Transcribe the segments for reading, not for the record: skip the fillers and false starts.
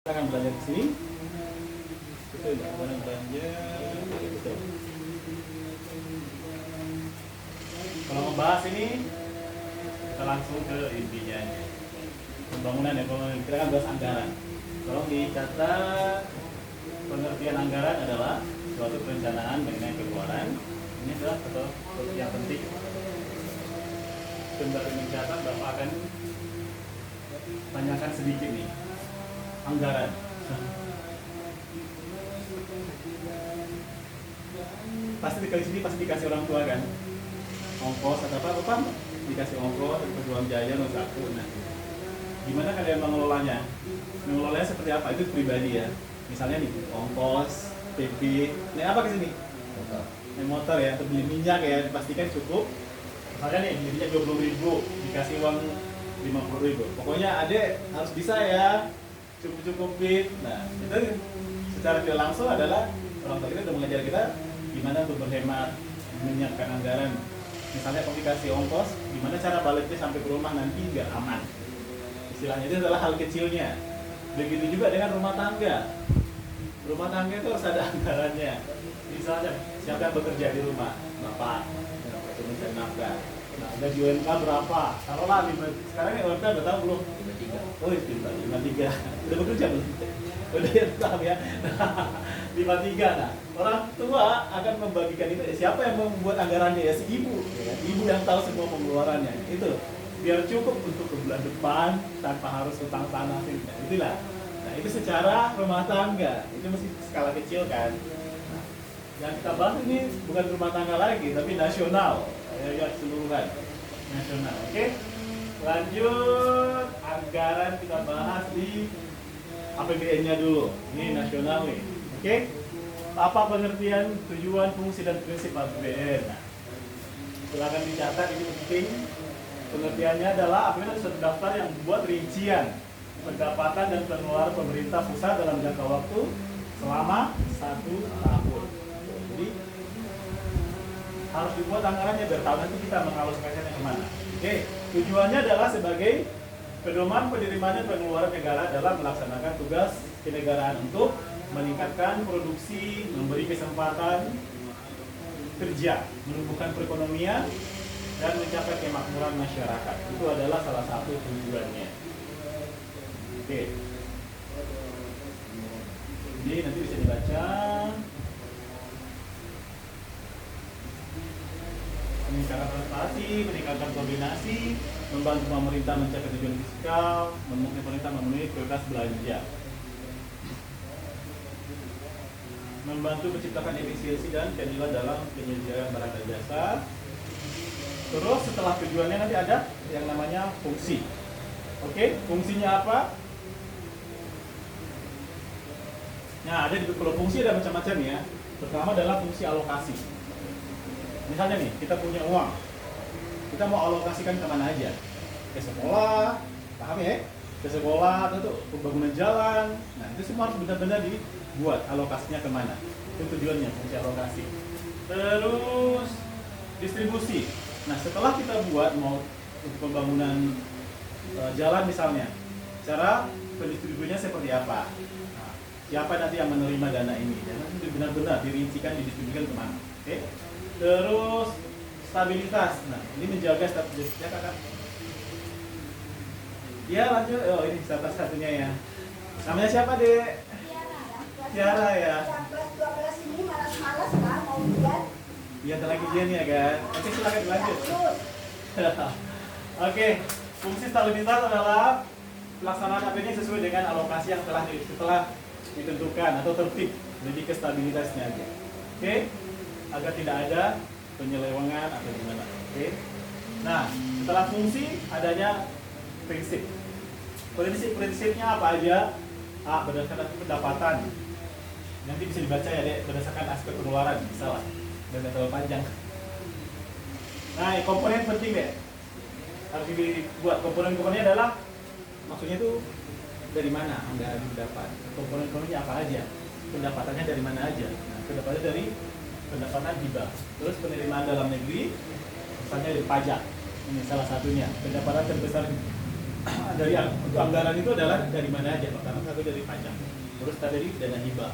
Kita akan belajar di sini. Betul nggak? Barang belanja. Betul. Kalau membahas ini, kita langsung ke intinya aja. Pembangunan ya, pembangunan. Kita akan bahas anggaran. Tolong dicatat, pengertian anggaran adalah suatu perencanaan mengenai pengeluaran. Ini adalah satu yang penting. Sembari mencatat, Bapak akan tanyakan sedikit nih. Anggaran. Pasti di sini pasti dikasih orang tua kan, ongkos atau apa dikasih ongkos atau uang jajan atau saku. Nah, gimana kalian mengelolanya? Mengelolanya seperti apa? Itu pribadi ya. Misalnya nih ongkos, PP, ini apa ke sini? Motor ya, untuk beli minyak ya, dipastikan cukup. Misalnya nih minyak 20.000, dikasih uang 50.000. Pokoknya adek harus bisa ya, cukup-cukupin. Nah, itu secara tidak langsung adalah orang tua kita sudah mengajar kita gimana untuk berhemat, menyiapkan anggaran. Misalnya kalau dikasih ongkos, gimana cara baliknya sampai ke rumah nanti nggak aman. Istilahnya itu adalah hal kecilnya. Begitu juga dengan rumah tangga. Rumah tangga itu harus ada anggarannya. Misalnya siapa yang bekerja di rumah? Bapak, untuk mencari nafkah. Nah, gaji UMK berapa? Taruhlah sekarang ini UMK udah tahu belum? 53. Oh, itu 53. Udah bekerja belum? Udah ya, tahu ya. 53. Nah, orang tua akan membagikan itu. Siapa yang membuat anggarannya? Ya si ibu. Ya, ibu yang tahu semua pengeluarannya. Itu biar cukup untuk ke bulan depan tanpa harus utang tanah. Nah, itulah. Nah, itu secara rumah tangga. Itu masih skala kecil kan. Nah, yang kita bahas ini bukan rumah tangga lagi, tapi nasional. Ya keseluruhan nasional. Oke. Lanjut, anggaran kita bahas di APBN-nya dulu. Ini nasional nih. Oke. Apa pengertian, tujuan, fungsi dan prinsip APBN? Nah, silakan dicatat, ini penting. Pengertiannya adalah APBN adalah suatu daftar yang membuat rincian pendapatan dan pengeluaran pemerintah pusat dalam jangka waktu selama 1 tahun. Jadi harus dibuat anggarannya biar tahu nanti kita mengalokasikannya kemana. Oke, tujuannya adalah sebagai pedoman penerimaan dan pengeluaran negara dalam melaksanakan tugas kenegaraan untuk meningkatkan produksi, memberi kesempatan kerja, menumbuhkan perekonomian, dan mencapai kemakmuran masyarakat. Itu adalah salah satu tujuannya. Oke. Jadi nanti bisa dibaca. Meningkatkan prestasi, meningkatkan koordinasi, membantu pemerintah mencapai tujuan fiskal, membantu pemerintah memenuhi prioritas belanja, membantu menciptakan efisiensi dan keadilan dalam penyediaan barang dan jasa. Terus setelah tujuannya nanti ada yang namanya fungsi. Oke, fungsinya apa? Nah, ada di kalau fungsi ada macam-macam ya. Pertama adalah fungsi alokasi. Misalnya nih, kita punya uang, kita mau alokasikan kemana aja? Ke sekolah, paham ya? Ke sekolah, atau pembangunan jalan. Nah, itu semua harus benar-benar dibuat alokasinya kemana. Itu tujuannya, fungsi alokasi. Terus, distribusi. Nah, setelah kita buat mau untuk pembangunan jalan misalnya, cara pendistribusinya seperti apa? Nah, siapa nanti yang menerima dana ini? Dan nanti benar-benar dirincikan, didistribusikan kemana? Oke? Terus stabilitas. Nah, ini menjaga stabilitasnya kakak. Ya lanjut. Oh ini salah satunya ya. Namanya siapa dek? Tiara ya. Yang kelas 12 ini malas-malas lah mau lihat. Iya lagi ujian ya kan. Oke silakan lanjut. Oke, fungsi stabilitas adalah pelaksanaan APBN sesuai dengan alokasi yang telah ditentukan atau tertib. Jadi ke stabilitasnya aja. Oke. Agar tidak ada penyelewengan atau gimana. Oke. Nah, setelah fungsi adanya prinsip. Prinsipnya apa aja? A. Berdasarkan pendapatan. Nanti bisa dibaca ya dek, berdasarkan aspek pengeluaran, bisa lah. Dan tidak terlalu panjang. Nah, komponen penting deh. Harus dibuat. Komponen-komponennya adalah maksudnya itu dari mana anggaran didapat. Komponen-komponennya apa aja? Pendapatannya dari mana aja? Nah, pendapatannya dari pendapatan hibah. Terus penerimaan dalam negeri, misalnya dari pajak. Ini salah satunya. Pendapatan terbesar dari untuk anggaran itu adalah dari mana aja? Pertama satu dari pajak, terus tadi dana hibah.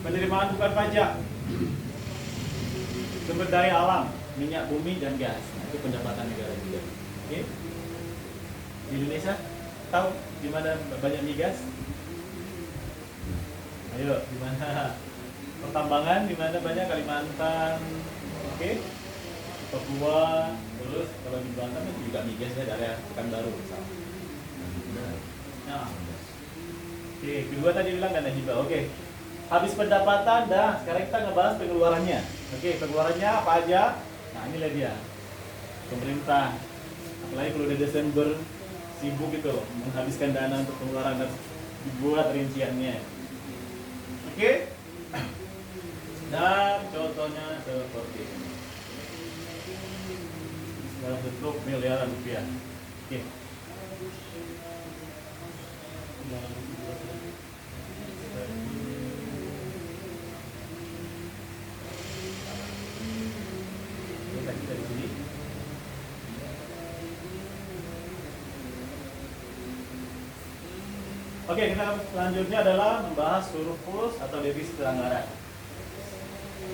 Penerimaan bukan pajak, sumber daya alam, minyak bumi dan gas, nah, itu pendapatan negara juga. Oke? Di Indonesia tahu di mana banyak migas? Ayo, di mana? Pertambangan di mana banyak? Kalimantan, oke? Papua, terus kalau di Batam itu juga migas ya dari Pekanbaru misalnya. Nah, oke, kedua tadi bilang dana hibah, oke. Habis pendapatan, dah. Sekarang kita ngebahas pengeluarannya. Oke, pengeluarannya apa aja? Nah, inilah dia. Pemerintah, apalagi kalau udah Desember sibuk gitu menghabiskan dana untuk pengeluaran dan dibuat rinciannya. Oke? Dan contohnya seperti ini. Dalam bentuk miliaran rupiah. Oke. Dari sini. Oke, kita selanjutnya adalah membahas surplus atau defisit anggaran.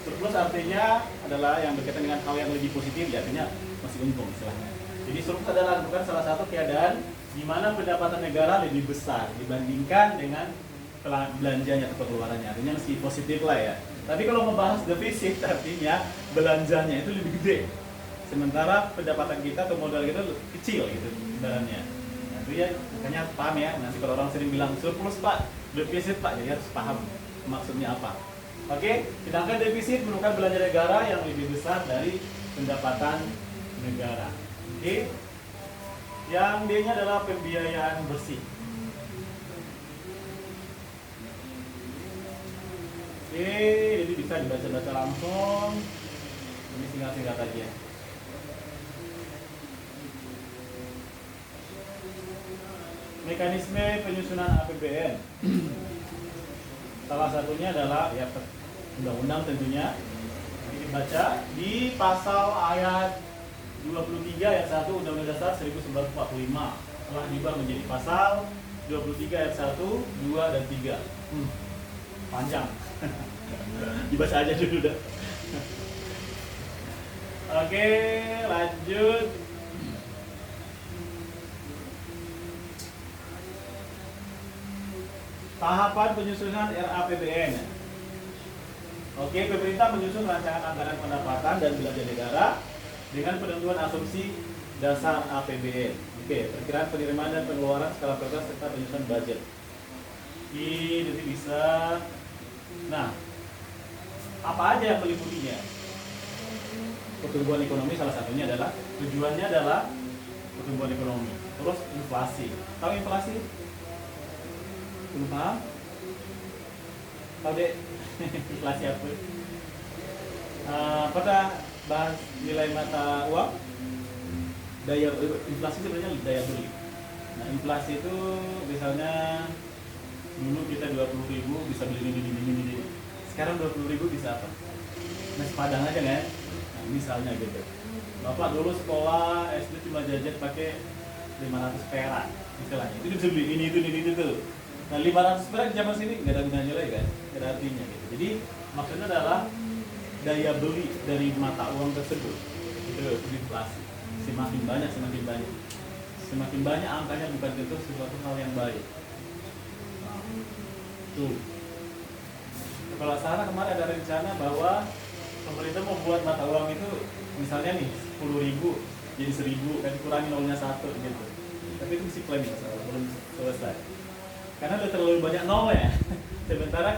Surplus artinya adalah yang berkaitan dengan hal yang lebih positif, ya, artinya masih untung istilahnya. Jadi surplus adalah bukan salah satu keadaan di mana pendapatan negara lebih besar dibandingkan dengan belanjanya atau pengeluarannya, artinya masih positif lah ya. Tapi kalau membahas defisit artinya belanjanya itu lebih gede, sementara pendapatan kita atau modal kita kecil gitu sebenarnya. Nah, itu ya makanya paham ya. Nanti kalau orang sering bilang surplus pak, defisit pak, jadi harus paham maksudnya apa. Oke, sedangkan defisit merupakan belanja negara yang lebih besar dari pendapatan negara. Oke, yang D-nya adalah pembiayaan bersih. Oke, jadi bisa dibaca-baca langsung. Ini singkat-singkat aja. Mekanisme penyusunan APBN. Salah satunya adalah ya undang-undang tentunya. Ini dibaca di pasal ayat 23 ayat 1 Undang-Undang Dasar 1945 telah diubah menjadi pasal 23 ayat 1, 2 dan 3. Panjang. Dibaca aja dulu dah. Oke, lanjut. Tahapan penyusunan RAPBN. Oke, pemerintah menyusun rancangan anggaran pendapatan dan belanja negara dengan penentuan asumsi dasar APBN. Oke, perkiraan penerimaan dan pengeluaran skala prioritas serta penyusunan budget. Ini nanti bisa. Nah, apa aja yang meliputinya? Pertumbuhan ekonomi salah satunya adalah tujuannya adalah pertumbuhan ekonomi. Terus inflasi. Tahu inflasi? Belum paham? Tahu deh inflasi apa? Pernah bahas nilai mata uang? Inflasi sebenarnya daya beli. Nah, inflasi itu misalnya dulu kita 20.000 bisa beli ini. Sekarang 20.000 bisa apa? Nasi Padang aja kan? Nah, misalnya gitu. Bapak dulu sekolah SD cuma jajan pakai 500 perak istilahnya. Itu bisa beli ini itu. Nah, 500 perak zaman sini nggak ada gunanya lagi kan? Nggak ada artinya gitu. Jadi maksudnya adalah daya beli dari mata uang tersebut itu inflasi. Semakin banyak angkanya bukan tentu sesuatu hal yang baik. Tuh. Kepala Sarah kemarin ada rencana bahwa pemerintah mau buat mata uang itu misalnya nih 10.000 jadi 1.000 kan dikurangi 0,1 gitu. Tapi itu masih planning, belum selesai. Karena udah terlalu banyak nol ya. Sementara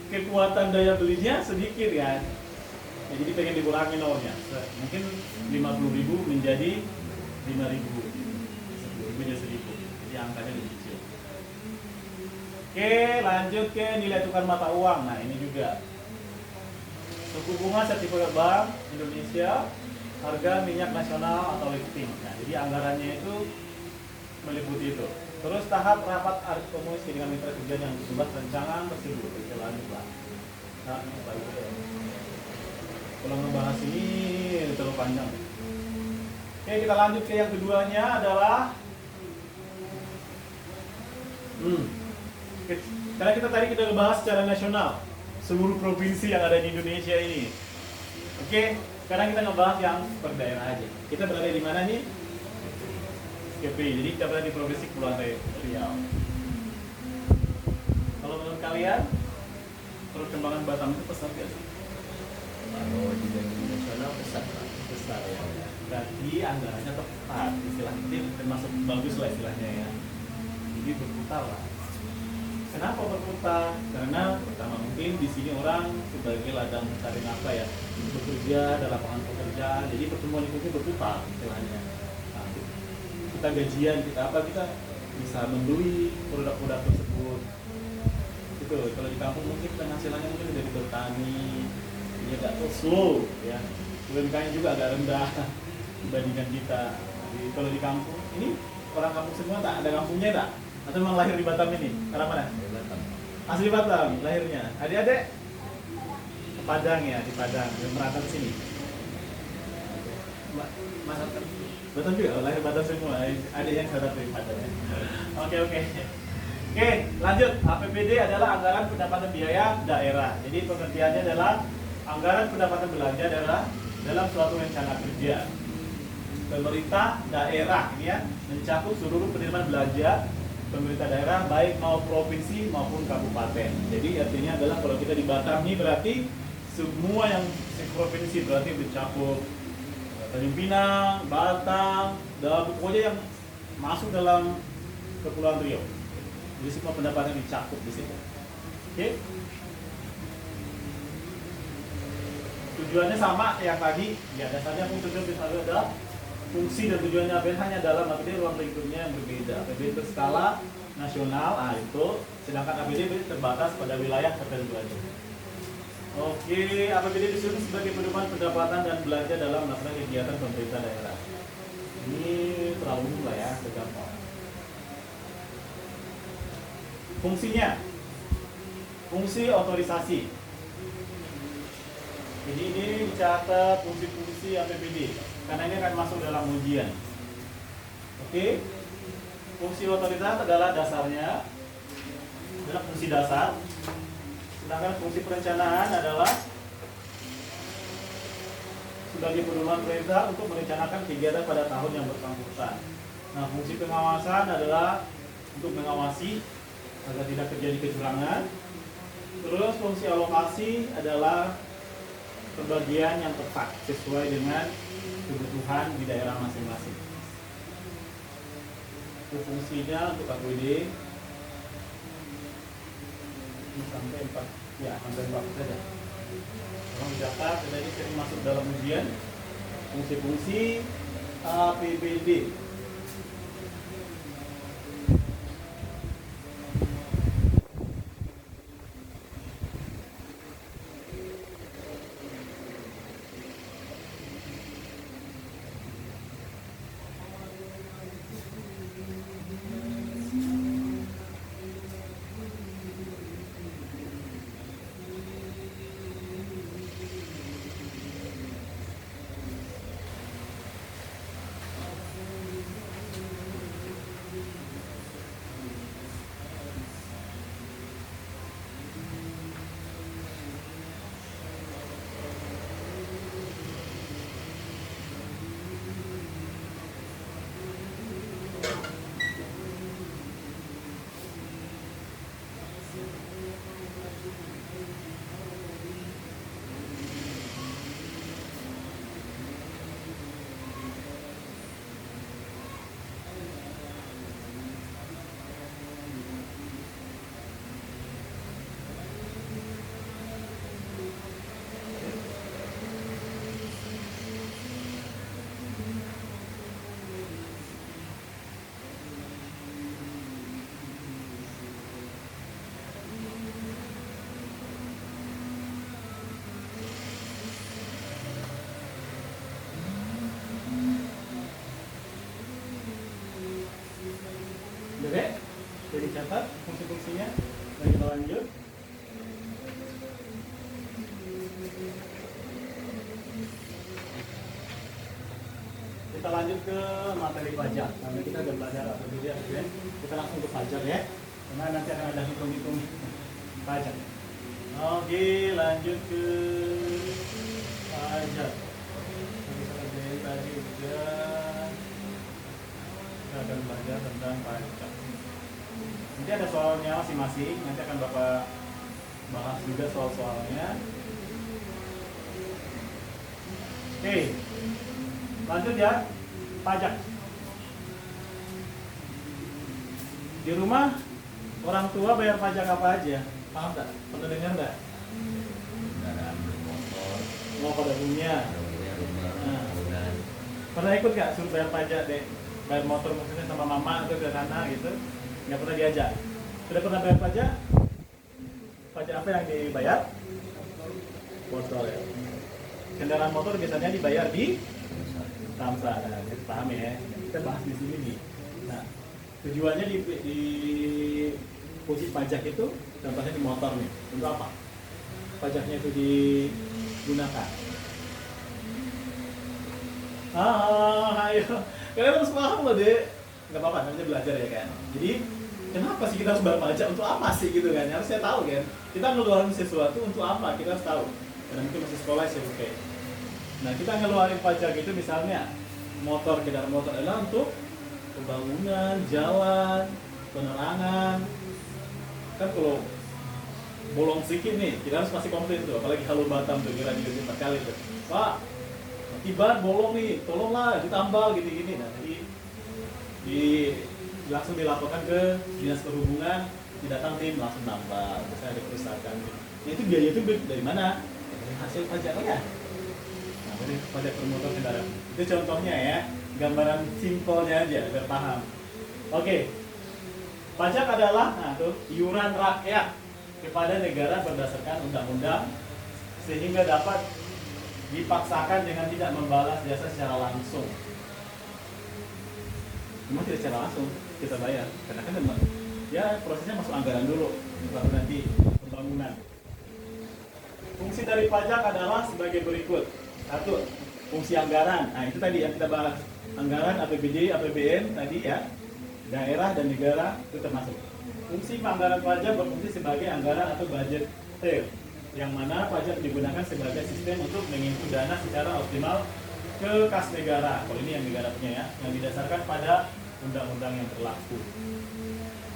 kekuatan daya belinya sedikit kan. Ya, jadi pengen dikurangi nolnya. Mungkin 50.000 menjadi 5.000. 10.000 jadi 1.000. Jadi angkanya lebih kecil. Oke, lanjut ke nilai tukar mata uang. Nah, ini juga suku bunga sertifikat bank Indonesia, harga minyak nasional atau lifting. Nah, jadi anggarannya itu meliputi itu. Terus tahap rapat komunikasi dengan mitra kerja yang disebut rancangan tersebut. Oke, lanjut lah. Nah, kalau ngebahas ini terlalu panjang. Oke, Oke, kita lanjut ke yang keduanya adalah karena kita tadi kita bahas secara nasional seluruh provinsi yang ada di Indonesia ini. Oke, sekarang kita ngebahas yang per daerah aja. Kita berada di mana nih? Kepri. Jadi kita berada di Provinsi Kepulauan Riau. Kalau menurut kalian perkembangan Batam itu pesat gak sih? Kalau dibanding nasional besar, Besar ya. Berarti anggarannya tepat, istilahnya ini termasuk bagus lah istilahnya ya. Jadi berputar lah. Kenapa berputar? Karena pertama mungkin di sini orang sebagai ladang mencari nafkah ya, bekerja dalam lapangan pekerjaan. Jadi pertumbuhan itu berputar istilahnya. Nah, kita gajian kita apa kita bisa membeli produk-produk tersebut. Itu kalau di kampung mungkin penghasilannya mungkin dari bertani, ini agak slow ya. UMK-nya juga agak rendah dibandingkan kita. Jadi kalau di kampung ini orang kampung semua tak ada kampungnya tak? Atau memang lahir di Batam ini? Arah mana? di Batam. Asli Batam lahirnya. Adik-adik ke Padang ya, di Padang, yang merantau ke sini. Mas Batam juga, oh, lahir Batam semua. Adik yang sadar dari Padang ya. Oke. Oke, lanjut. APBD adalah anggaran pendapatan biaya daerah. Jadi pengertiannya adalah anggaran pendapatan belanja adalah dalam suatu rencana kerja pemerintah daerah ini ya, mencakup seluruh penerimaan belanja pemerintah daerah baik mau provinsi maupun kabupaten. Jadi artinya adalah kalau kita di Batam ini berarti semua yang provinsi berarti mencakup Tanjung Pinang, Batam, dan pokoknya yang masuk dalam Kepulauan Riau. Jadi semua pendapatan dicakup di situ. Oke? Tujuannya sama yang tadi, ya dasarnya tujuan adalah fungsi dan tujuannya APBD hanya dalam APBD ruang lingkupnya yang berbeda. APBD berskala nasional, itu, sedangkan APBD terbatas pada wilayah tertentu aja. Oke, APBD disusun sebagai pedoman pendapatan dan belanja dalam melaksanakan kegiatan pemerintah daerah. Ini terlalu umum lah ya, segampang. Fungsinya, fungsi otorisasi. Jadi ini dicatat fungsi-fungsi APBD karena ini akan masuk dalam ujian. Oke, fungsi otoritas adalah dasarnya adalah fungsi dasar, sedangkan fungsi perencanaan adalah sebagai pedoman perintah untuk merencanakan kegiatan pada tahun yang bersangkutan. Nah, fungsi pengawasan adalah untuk mengawasi agar tidak terjadi kecurangan. Terus fungsi alokasi adalah pembagian yang tepat sesuai dengan kebutuhan di daerah masing-masing. Itu fungsinya untuk APBD ini sampai 4 ya, sampai 4 saja. Kalau dicatat, ini sering masuk dalam ujian fungsi-fungsi APBD. Oke, jadi catat fungsi-fungsinya. Mari kita lanjut. Kita lanjut ke materi pajak. Karena kita udah belajar APBD, APBN, kita langsung ke pajak ya. Karena nanti akan ada hitung-hitung pajak. Oke, lanjut ke pajak. Tadi udah kita akan belajar tentang pajak. Nanti ada soalnya masing-masing. Nanti akan Bapak bahas juga soal-soalnya. Oke, lanjut ya, pajak. Di rumah orang tua bayar pajak apa aja? Paham tak? Pernah dengar nggak? Kendaraan bermotor, Mau pada punya. rumah, Nah. bangunan. Pernah ikut nggak suruh bayar pajak deh? Bayar motor maksudnya sama mama atau ke sana gitu? Nggak pernah diajak. Sudah pernah bayar pajak? Pajak apa yang dibayar? Motor ya. Kendaraan motor biasanya dibayar di Samsat. Nah, jadi paham ya. Kita bahas di sini nih. Nah, tujuannya di fungsi pajak itu, contohnya di motor nih. Untuk apa? Pajaknya itu digunakan. Ayo. Kalian harus paham loh, Dek. Nggak apa-apa, namanya belajar ya kan. Jadi, kenapa sih kita harus bayar pajak? Untuk apa sih gitu kan? Harusnya tahu kan. Kita ngeluarin sesuatu untuk apa? Kita harus tahu. Karena mungkin masih sekolah sih, oke. Nah, kita ngeluarin pajak itu misalnya motor, kendaraan motor adalah untuk pembangunan, jalan, penerangan. Kan kalau bolong sedikit nih, kita harus kasih komplain tuh, apalagi Halo Batam tuh, kira di 4 kali tuh. Pak, tiba bolong nih, tolonglah ditambal gini-gini. Nah, jadi langsung dilaporkan ke dinas perhubungan, didatang tim langsung nambal, misalnya ada kerusakan. Nah, itu biaya itu dari mana? Dari hasil pajaknya. Nah, dari pajak bermotor kendaraan. Itu contohnya ya, gambaran simpelnya aja biar paham. Oke, pajak adalah iuran rakyat kepada negara berdasarkan undang-undang sehingga dapat dipaksakan dengan tidak membalas jasa secara langsung. Memang tidak secara langsung kita bayar, karena kan ya prosesnya masuk anggaran dulu, baru nanti pembangunan. Fungsi dari pajak adalah sebagai berikut. 1. Fungsi anggaran. Nah, itu tadi yang kita bahas. Anggaran APBD, APBN tadi ya. Daerah dan negara itu termasuk. Fungsi anggaran pajak berfungsi sebagai anggaran atau budget yang mana pajak digunakan sebagai sistem untuk menginput dana secara optimal ke kas negara. Kalau ini yang negara punya ya, yang didasarkan pada undang-undang yang berlaku.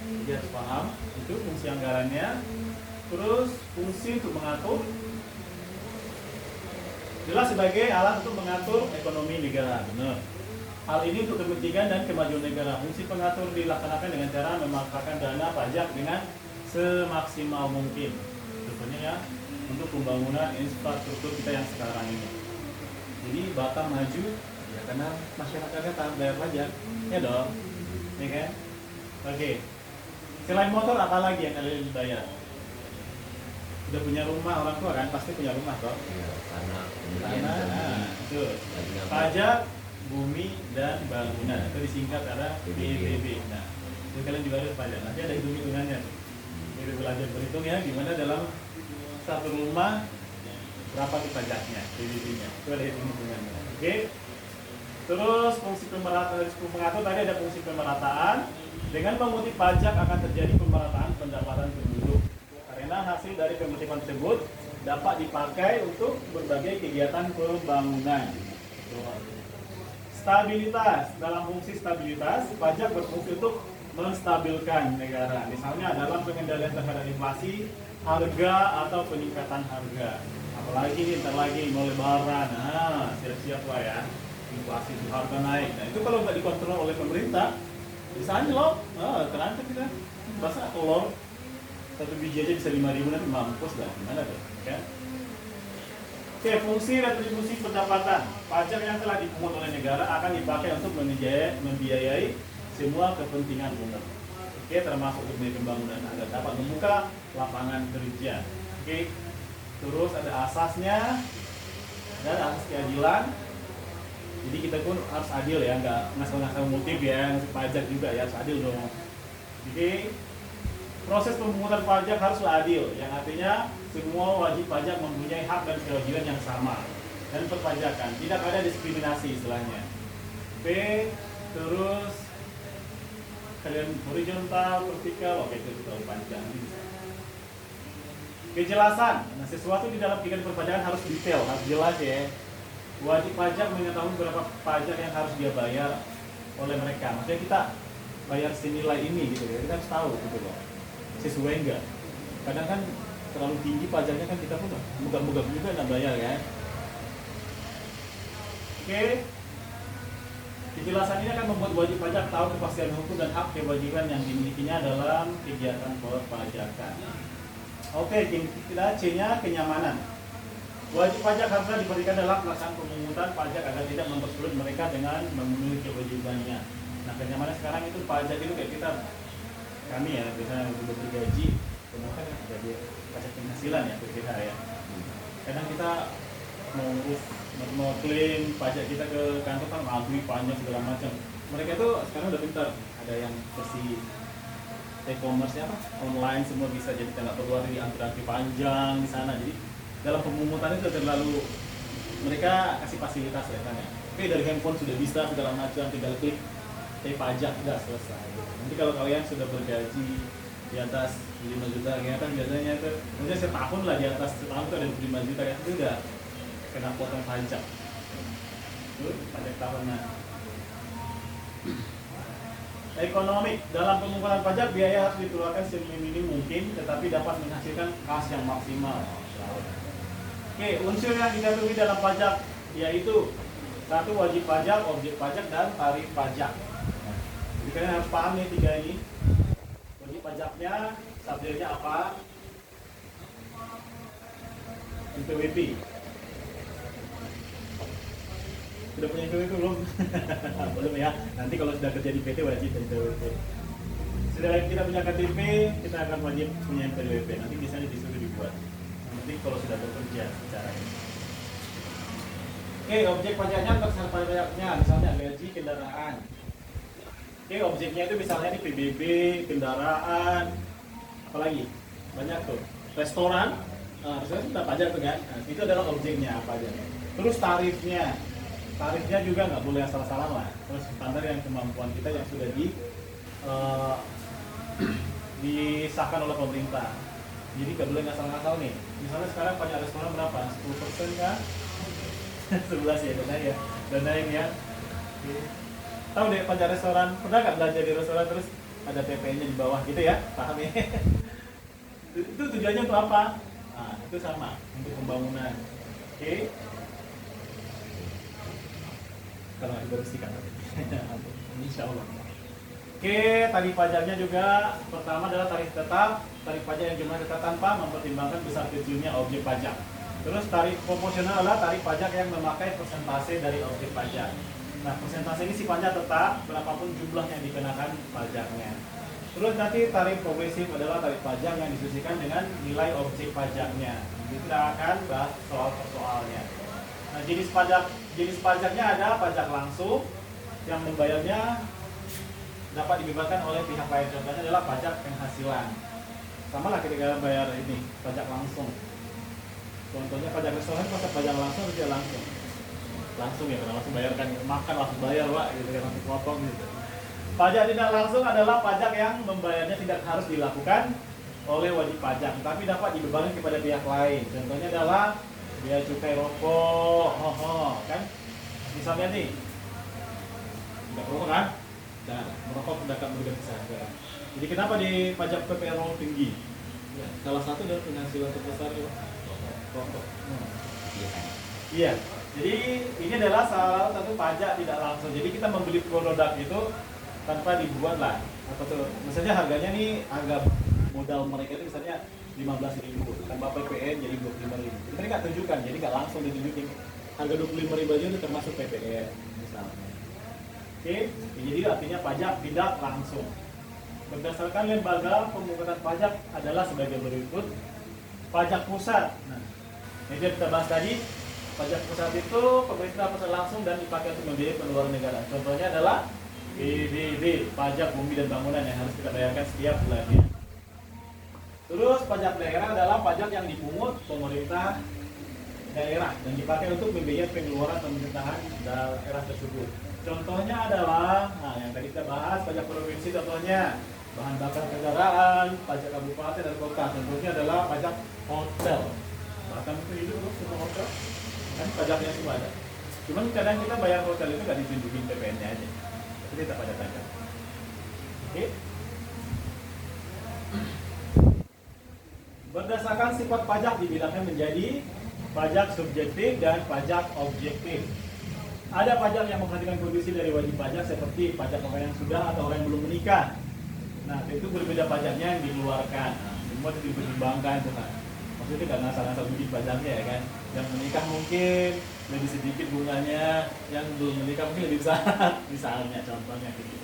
Jadi harus paham itu fungsi anggarannya. Terus fungsi untuk mengatur jelas sebagai alat untuk mengatur ekonomi negara, benar. Hal ini untuk kepentingan dan kemajuan negara. Fungsi pengatur dilaksanakan dengan cara memanfaatkan dana pajak dengan semaksimal mungkin. Contohnya ya, untuk pembangunan infrastruktur kita yang sekarang ini. Jadi Batam maju ya karena masyarakatnya tak bayar pajak, ya dong, ya kan? Oke. Selain motor apa lagi yang kalian bayar? Udah punya rumah, orang tua kan pasti punya rumah toh? Ya, tanah, Tanah, itu. Pajak bumi dan bangunan itu disingkat ada PBB. Nah, itu kalian juga harus pajak. Nanti ada hitung-hitungannya. Jadi belajar berhitung ya gimana dalam satu rumah berapa tuh pajaknya, PBB-nya. Itu ada hitung-hitungannya. Oke. Terus fungsi pemerataan pengatur tadi ada fungsi pemerataan. Dengan memungut pajak akan terjadi pemerataan pendapatan penduduk. Karena hasil dari pemutihan tersebut dapat dipakai untuk berbagai kegiatan pembangunan. Stabilitas. Dalam fungsi stabilitas, pajak berfungsi untuk menstabilkan negara. Misalnya dalam pengendalian terhadap inflasi, harga atau peningkatan harga. Apalagi nih, ntar lagi mau lebaran, siap-siap lah ya. Inflasi itu harga naik. Nah itu kalau nggak dikontrol oleh pemerintah, bisa aja loh, terancam kita. Masa telur satu biji aja bisa 5.000 nanti mampus lah, gimana tuh? Ya? Oke, fungsi retribusi pendapatan. Pajak yang telah dipungut oleh negara akan dipakai untuk membiayai semua kepentingan umum. Oke, termasuk untuk pembangunan agar dapat membuka lapangan kerja. Oke, terus ada asasnya dan asas keadilan. Jadi kita pun harus adil ya, nggak ngasal-ngasal motif ya, ngasih pajak juga ya, harus adil dong. Jadi proses pemungutan pajak haruslah adil, yang artinya semua wajib pajak mempunyai hak dan kewajiban yang sama dan perpajakan, tidak ada diskriminasi istilahnya. KTP, terus kalian horizontal, vertikal, oke itu terlalu panjang. Kejelasan, nah sesuatu di dalam kegiatan perpajakan harus detail, harus jelas ya. Wajib pajak mengetahui berapa pajak yang harus dia bayar oleh mereka. Maksudnya kita bayar senilai ini gitu ya, kita harus tahu gitu loh. Sesuai enggak? Kadang kan terlalu tinggi pajaknya kan kita pun mudah-mudah juga nggak bayar kan. Oke. Kejelasan ini akan membuat wajib pajak tahu kepastian hukum dan hak kewajiban yang dimilikinya dalam kegiatan perpajakan. Oke, kita C-nya kenyamanan. Wajib pajak harusnya diberikan dalam pelaksanaan pemungutan pajak agar tidak mempersulit mereka dengan memenuhi kewajibannya. Nah, kenyamanan sekarang itu pajak itu kayak kita, kami ya, biasanya udah bergaji, kemudian ada dia pajak penghasilan ya, PPh ya. Kadang kita mau klaim pajak kita ke kantor kan ngantri panjang segala macam. Mereka itu sekarang udah pintar, ada yang versi e-commerce apa online semua bisa, jadi nggak perlu ada antri panjang di sana. Jadi dalam pemungutan itu terlalu mereka kasih fasilitas ya kan ya. Oke, dari handphone sudah bisa segala macam, tinggal klik pajak udah selesai. Nanti kalau kalian sudah bergaji di atas 5 juta ya kan biasanya itu maksudnya setahun lah, di atas setahun itu ada 5 juta ya, itu udah kena potong pajak. Itu pajak tahunan. Ekonomi, dalam pemungutan pajak biaya harus dikeluarkan seminim mungkin tetapi dapat menghasilkan kas yang maksimal. Oke, unsur yang diketahui dalam pajak yaitu 1. Wajib pajak, objek pajak, dan tarif pajak. Jadi kalian harus paham nih 3 ini. Wajib pajaknya, subjeknya apa? NPWP. Sudah punya NPWP belum? Belum ya. Nanti kalau sudah kerja di PT wajib NPWP. Sudah kita punya KTP, kita akan wajib punya NPWP. Nanti di sana disuruh dibuat. Nanti kalau sudah bekerja secara ini. Oke, objek pajaknya untuk sasaran pajaknya, misalnya gaji, kendaraan. Oke, objeknya itu misalnya di PBB, kendaraan, apalagi banyak tuh. Restoran, restoran sudah pajak tuh kan. Nah, itu adalah objeknya apa aja. Terus tarifnya juga nggak boleh asal-asalan lah. Terus standar yang kemampuan kita yang sudah disahkan oleh pemerintah. Jadi nggak boleh ngasal-ngasal nih. Misalnya sekarang pajak restoran berapa? 10% kan? 11 ya, dan naik ya. Tahu deh pajak restoran, pernah nggak belanja di restoran terus ada PP-nya di bawah gitu ya? Paham ya? Itu tujuannya untuk apa? Nah, itu sama untuk pembangunan. Oke. Kalau nggak dibersihkan, insya Allah. Oke, tarif pajaknya juga pertama adalah tarif tetap, tarif pajak yang jumlah tetap tanpa mempertimbangkan besar kecilnya objek pajak. Terus tarif proporsional adalah tarif pajak yang memakai persentase dari objek pajak. Nah, persentase ini sifatnya tetap, berapapun jumlah yang dikenakan pajaknya. Terus nanti tarif progresif adalah tarif pajak yang disesuaikan dengan nilai objek pajaknya. Kita akan bahas soal persoalnya. Nah, jenis pajaknya ada pajak langsung yang membayarnya dapat dibebaskan oleh pihak lain. Contohnya adalah pajak penghasilan. Sama lah ketika bayar ini pajak langsung. Contohnya pajak restoran, pajak langsung atau tidak langsung ya, karena langsung bayarkan, makan langsung bayar pak, gitu kan, langsung potong gitu. Pajak tidak langsung adalah pajak yang membayarnya tidak harus dilakukan oleh wajib pajak, tapi dapat dibebankan kepada pihak lain. Contohnya adalah biaya cukai rokok, kan? Misalnya nih, tidak rokok kan? Dan merokok mendapat merugikan kesehatan. Jadi kenapa di pajak PPN tinggi? Ya, salah satu dari penghasilan terbesar rokok. Iya. Jadi ini adalah salah satu pajak tidak langsung. Jadi kita membeli produk itu tanpa dibuat lah. Apa tuh? Misalnya harganya nih harga modal mereka itu misalnya 15.000, tanpa PPN jadi 25.000. Jadi mereka tunjukkan, jadi nggak langsung ditunjukin. Harga 25.000 aja itu termasuk PPN misalnya. Oke, jadi artinya pajak tidak langsung. Berdasarkan lembaga pemungutan pajak adalah sebagai berikut. Pajak pusat. Nah, ini kita bahas tadi. Pajak pusat itu pemerintah pusat langsung dan dipakai untuk membiayai pengeluaran negara. Contohnya adalah PBB, pajak bumi dan bangunan yang harus kita bayarkan setiap bulannya. Terus pajak daerah adalah pajak yang dipungut pemerintah daerah dan dipakai untuk membiayai pengeluaran pemerintahan daerah tersebut. Contohnya adalah, nah yang tadi kita bahas, pajak provinsi contohnya, bahan bakar kendaraan, pajak kabupaten dan kota. Contohnya adalah pajak hotel. Bahkan itu hidup loh, semua hotel. Kan pajaknya semua ada. Cuman kadang kita bayar hotel itu nggak ditunjukin PPN-nya aja. Tapi kita pajak-pajak. Oke? Berdasarkan sifat pajak dibilangnya menjadi pajak subjektif dan pajak objektif. Ada pajak yang memperhatikan kondisi dari wajib pajak seperti pajak orang yang sudah atau orang yang belum menikah. Nah, itu berbeda pajaknya yang dikeluarkan. Nah, semua itu dipertimbangkan tuh kan. Maksudnya karena asal-asal bikin pajaknya ya kan. Yang menikah mungkin lebih sedikit bunganya, yang belum menikah mungkin lebih besar. Misalnya contohnya gitu.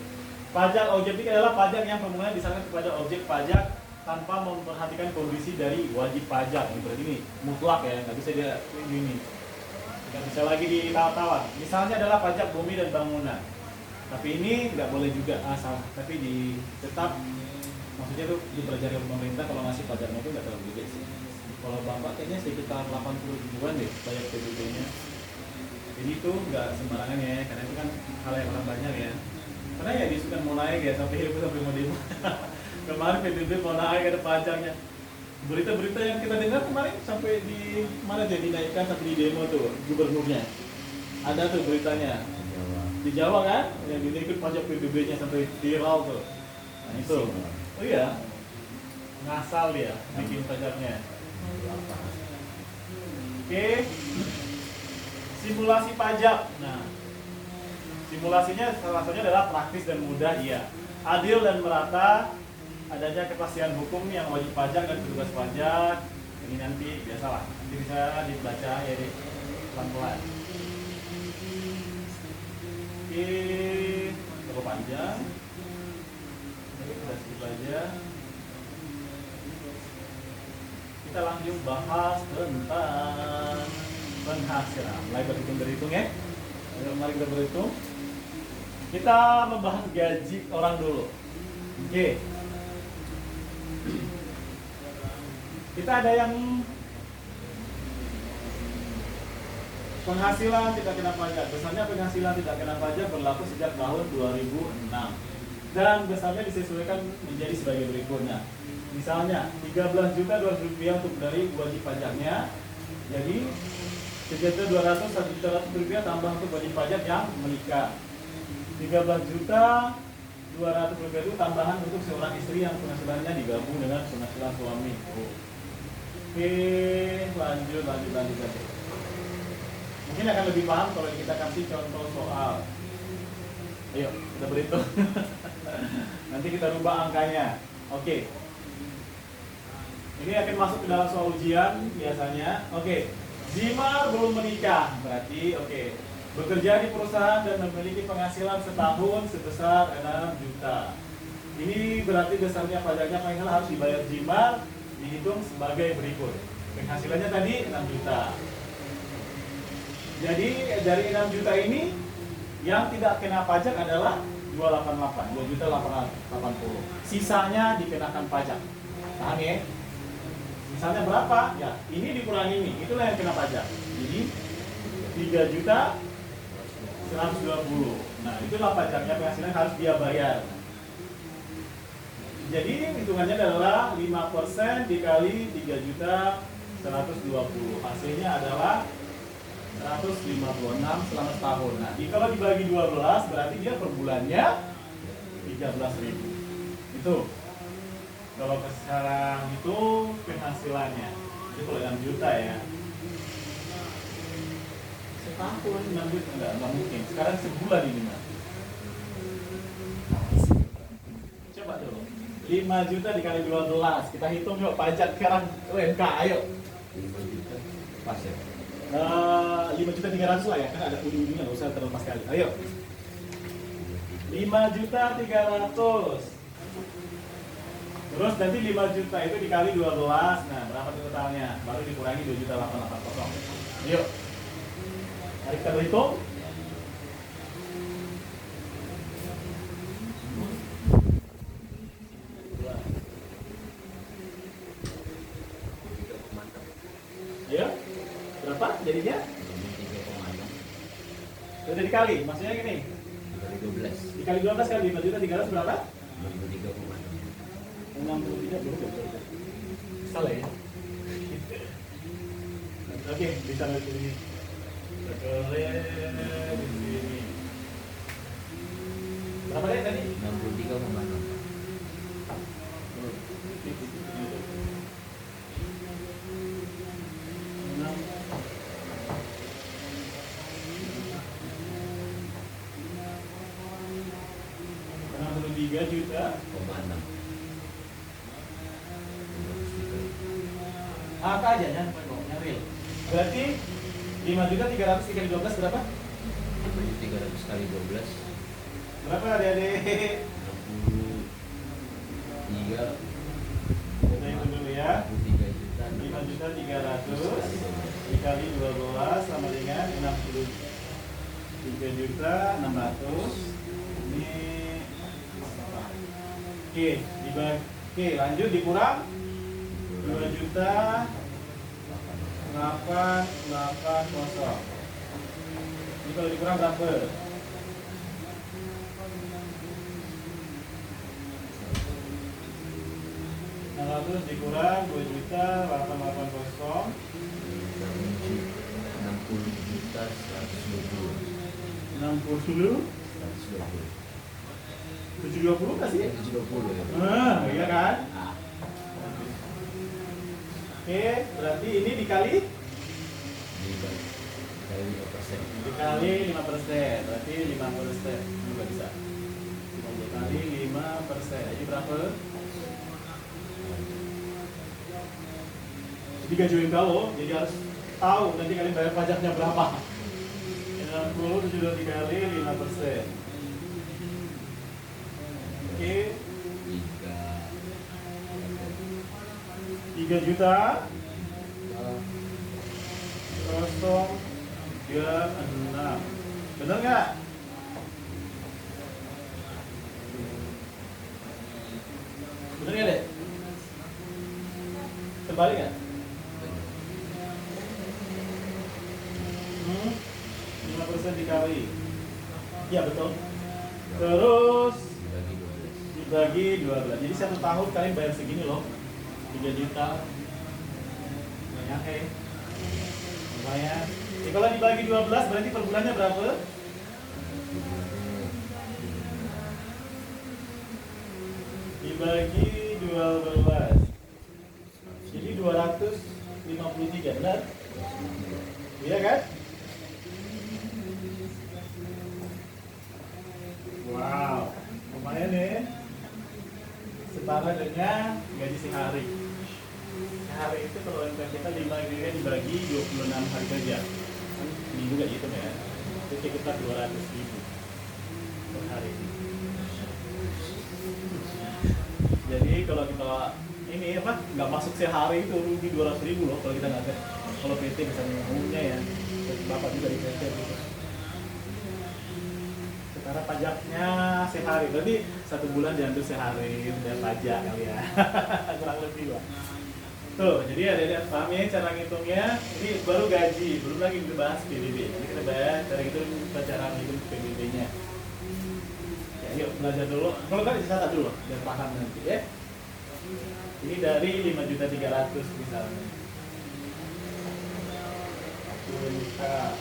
Pajak objektif adalah pajak yang permulaan disalurkan kepada objek pajak tanpa memperhatikan kondisi dari wajib pajak. Ini berarti ini mutlak ya, nggak bisa dia ini. Nggak bisa lagi ditawar-tawar. Misalnya adalah pajak bumi dan bangunan. Tapi ini nggak boleh juga salah. Tapi tetap maksudnya tuh dipelajari oleh pemerintah kalau ngasih pajaknya itu nggak terlalu gede sih. Kalau bapak kayaknya sekitar 80 ribuan deh pajak PBB-nya. Jadi itu nggak sembarangan ya, karena itu kan hal yang orang banyak ya. Karena ya dia suka mau naik ya sampai mau demo. Kemarin PBB mau naik ada pajaknya. Berita-berita yang kita dengar kemarin sampai di mana jadi dinaikkan sampai di demo tuh gubernurnya. Ada tuh beritanya. Di Jawa kan yang dinaikkan pajak PBB-nya sampai viral tuh. Nah itu. Oh iya. Ngasal dia bikin pajaknya. Oke. Simulasi pajak. Nah, simulasinya salah satunya adalah praktis dan mudah, iya. Adil dan merata, adanya kepastian hukum yang wajib pajak dan petugas pajak. Ini nanti biasalah, nanti bisa dibaca ya di pelan-pelan. Oke, cukup panjang. Jadi kita skip aja. Kita langsung bahas tentang penghasilan. Mulai berhitung ya. Mari kita berhitung. Kita membahas gaji orang dulu. Oke. Kita ada yang penghasilan tidak kena pajak. Besarnya penghasilan tidak kena pajak berlaku sejak tahun 2006. Dan besarnya disesuaikan menjadi sebagai berikutnya. Misalnya 13 juta Rp200 untuk dari wajib pajaknya. Jadi 3.200 Rp1.100 tambah untuk wajib pajak yang menikah. 13 juta Rp200 itu tambahan untuk seorang istri yang penghasilannya digabung dengan penghasilan suami. Oke, lanjut. Mungkin akan lebih paham kalau kita kasih contoh soal. Ayo, kita berhitung. Nanti kita rubah angkanya. Oke. Ini akan masuk ke dalam soal ujian biasanya. Oke. Zimar belum menikah, berarti bekerja di perusahaan dan memiliki penghasilan setahun sebesar 6 juta. Ini berarti besarnya pajaknya paling harus dibayar Zimar dihitung sebagai berikut. Penghasilannya tadi 6 juta. Jadi dari 6 juta ini yang tidak kena pajak adalah 288, 2.880. Sisanya dikenakan pajak. Paham ya? Misalnya berapa? Ya, ini dikurangi ini. Itulah yang kena pajak. Jadi 3 juta 120. Nah, itulah pajaknya penghasilan harus dia bayar. Jadi hitungannya adalah 5% dikali 3 juta 120. Hasilnya adalah 156 selama setahun. Nah, kalau dibagi 12 berarti dia per bulannya 13.000. Itu. Kalau sekarang itu penghasilannya. Itu kalau 6 juta ya. Setahun 6 juta enggak mungkin. Sekarang sebulan ini Mas. Coba dulu. 5 juta dikali 12. Kita hitung yuk pajak sekarang UMK, ayo. 5 juta pas ya. 5.300.000 lah ya, kan ada ujung-ujungnya, nggak usah terlalu pas kali. Ayo. 5.300.000. Terus nanti 5 juta itu dikali 12. Nah, berapa totalnya? Baru dikurangi 2.880. Yuk. Mari kita berhitung. Ayo. Berapa jadinya? 3,6. Udah dikali, maksudnya gini. Dikali 12 kali 5.300 berapa? 63,6. 63 betul. Salah ya? Oke, bisa di sini. Boleh di sini. Berapa deh tadi? 63,6. Tiga juta. 6. Apa aja ya? Nyari. Berarti 5.300 dikali 12 berapa? 5.300 kali 12. Berapa adik-adik? 63. Kita hitung dulu ya. 63 juta. 5.300 dikali 12 sama dengan 63.600. Ini oke, lanjut dikurang 2 juta 880. Ini kalau dikurang berapa? Terus dikurang 2 juta 880. 60 juta 120. 60 720 nggak sih? 720 ya. Iya kan? Oke, berarti ini dikali Dikali 5%. dikali 5%, berarti 5%. Nggak bisa. Dikali 5%. Jadi berapa? Jadi gajuin kau, jadi harus tahu nanti kalian bayar pajaknya berapa. 60 itu sudah dikali 5%. Oke, 3 juta 036. Bener nggak? Bener nggak deh? Terbalik nggak? 5% dikali. Iya betul. Terus dibagi 12. Jadi 1 tahun kalian bayar segini loh. 3 juta. Banyak ya. Lumayan. Kalau dibagi 12 berarti per bulannya berapa? Dibagi 12. Jadi 253, benar? Iya kan? Wow, lumayan ya. Setara dengan gaji sehari. Sehari itu kalau UMR kita 5 GB dibagi 26 hari kerja. Kan minggu gak gitu ya. Itu sekitar 200.000 per hari. Jadi kalau kita ini apa nggak masuk sehari itu rugi 200.000 loh kalau kita nggak kalau PT bisa ngomongnya ya. Bapak juga di PT gitu. Setara pajaknya sehari, berarti 1 bulan diambil sehari udah pajak kali ya. Kurang lebih lah. Tuh, jadi ada paham ya cara ngitungnya. Ini baru gaji, belum lagi kita bahas PBB. Jadi kita bahas cara itu cara ngitung PBB-nya. Ya, yuk belajar dulu. Kalau kan dicatat dulu, biar paham nanti ya. Ini dari 5.300.000 misalnya. 1 juta.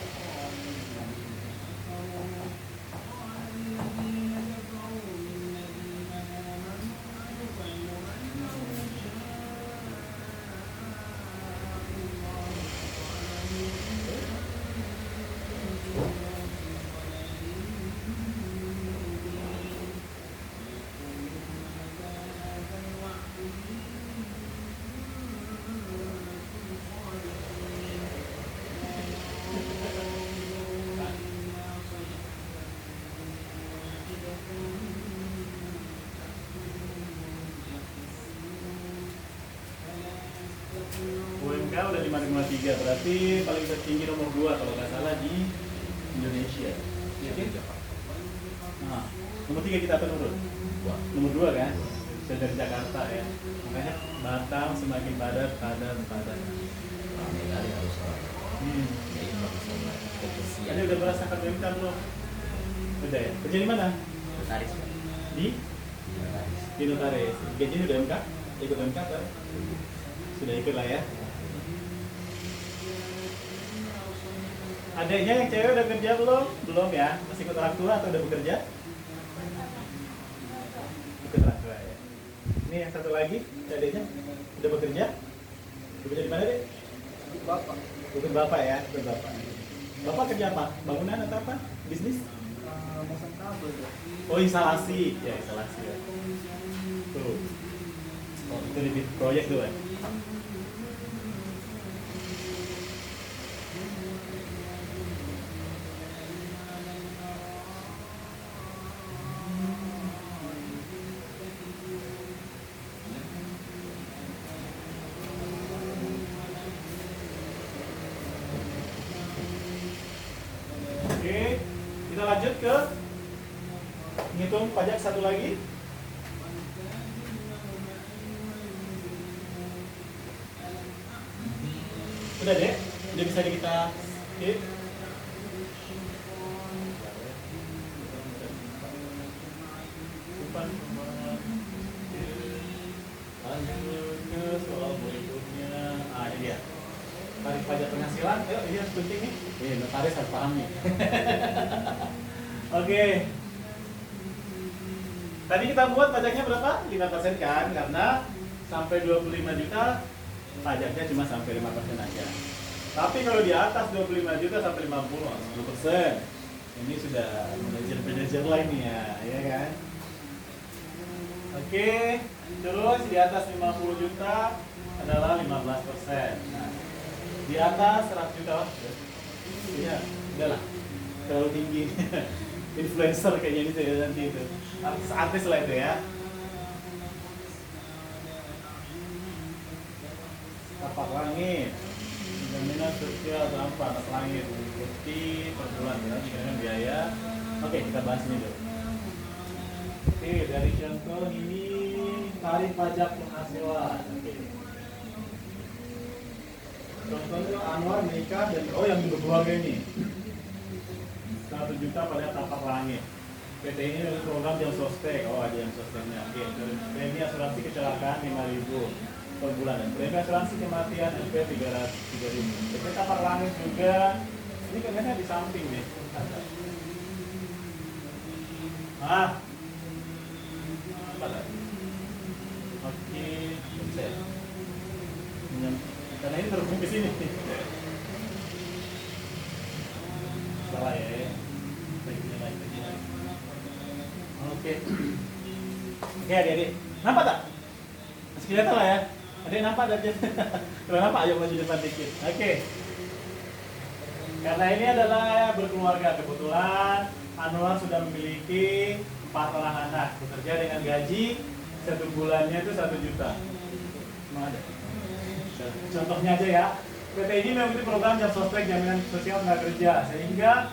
UMK udah 553, berarti paling tertinggi nomor 2 kalau nggak salah di Indonesia. Ya, oke? Nah, nomor 3 kita penurun. Nomor 2 kan? Saya dari Jakarta ya. Makanya Batam semakin padat. Ramai kali harus orang. Jadi Ada udah merasakan UMK belum? Udah ya? Kerja di mana? Terus notaris Pak. Di Di notaris. di notaris. Gajinya udah MK? Ikut MK kan? Sudah ikut lah ya. Adiknya yang cewek udah kerja belum? Belum ya? Masih ikut orang tua atau udah bekerja? Ikut orang tua ya. Ini yang satu lagi, adiknya udah bekerja? Bekerja di mana deh? Bapak Ikut bapak ya, ikut bapak. Bapak kerja apa? Bangunan atau apa? Bisnis? masang kabel ya. Oh instalasi, ya instalasi ya. Tuh. Oh itu di proyek tuh ya. Oke, kita lanjut ke ngitung pajak satu lagi. Udah deh, udah bisa kita skip. Lanjut ke soal berikutnya. Ah ini dia. Tarif pajak penghasilan. Ayo ini yang penting nih. Notaris harus paham nih. Oke. Tadi kita buat pajaknya berapa? 5% kan? Karena sampai 25 juta pajaknya cuma sampai 5% aja. Tapi kalau di atas 25 juta sampai 50, 10%. Ini sudah manajer lain nih ya kan? Oke, terus di atas 50 juta adalah 15%. Nah, di atas 100 juta, ya, udahlah, terlalu tinggi. Influencer kayaknya ini ya nanti itu, artis lah itu ya. Tapak langit, jaminan sosial tanpa atas langit, bukti per bulan ya, dengan biaya. Oke, kita bahas ini dulu. Oke, dari contoh ini tarif pajak penghasilan. Oke. Contohnya Anwar menikah dan yang berkeluarga ini 1 juta pada tapak langit. PT ini adalah program yang sospek. Oh ada yang sospeknya. Oke. Premi asuransi kecelakaan 5.000 per bulan dan premi asuransi kematian MP 3.000. PT tapak langit juga. Ini kayaknya di samping nih. Apa tadi? Oke. Bisa ya? Karena ini terhubung ke sini. Salah ya. Oke. Oke adik-adik. Nampak tak? Masih kelihatan lah ya. Adik nampak tak? Kalau nampak ayo maju depan dikit. Oke. Karena ini adalah berkeluarga, kebetulan Anwar sudah memiliki 4 orang anak, bekerja dengan gaji 1 bulannya itu 1 juta. Memang ada. Contohnya aja ya, PT ini mengikuti program jam sosial jaminan sosial tenaga kerja, sehingga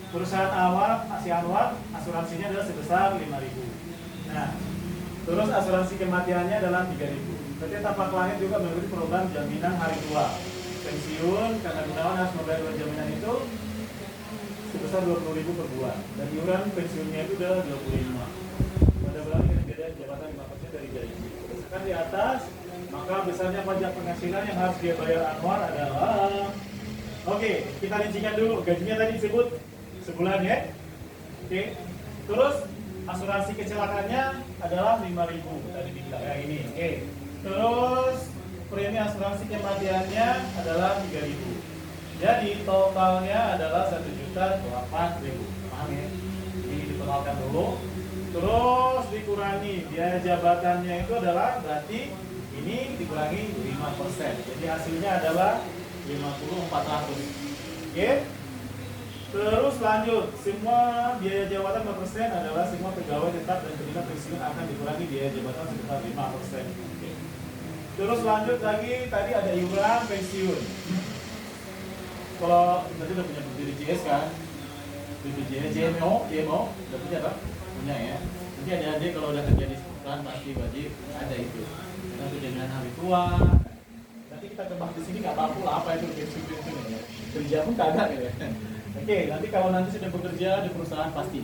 perusahaan awal si Anwar asuransinya adalah sebesar 5.000. Nah, terus asuransi kematiannya adalah 3.000. PT Tapak Langit juga mengikuti program jaminan hari tua, pensiun karena Gunawan harus membayar jaminan itu sebesar 20.000 per bulan, dan iuran pensiunnya itu adalah 25. Pada bulan ini beda jabatan 5% dari gaji. Berdasarkan di atas, maka besarnya pajak penghasilan yang harus dia bayar Anwar adalah, oke, kita rincikan dulu. Gajinya tadi disebut sebulan ya. Oke. Terus asuransi kecelakaannya adalah 5.000 tadi dibilang ya ini. Oke. Terus premi asuransi kematiannya adalah 3.000. Jadi totalnya adalah 1.008.000. Paham ya? Ini ditotalkan dulu. Terus dikurangi biaya jabatannya itu adalah berarti ini dikurangi 5%. Jadi hasilnya adalah 50.400. Oke. Terus lanjut, semua biaya jabatan 5% adalah semua pegawai tetap dan penerima pensiun akan dikurangi biaya jabatan sebesar 5%. Oke. Terus lanjut lagi, tadi ada iuran pensiun. Kalau berarti udah punya BPJS kan? BPJS, JMO, udah punya kan? Punya ya. Jadi adik-adik kalau udah kerja di perusahaan pasti wajib ada itu. Karena itu jaminan hari tua. Nanti kita kebahas di sini nggak mampu lah apa itu pensiun ya. Kerja pun kagak gitu ya. Oke, nanti kalau nanti sudah bekerja di perusahaan pasti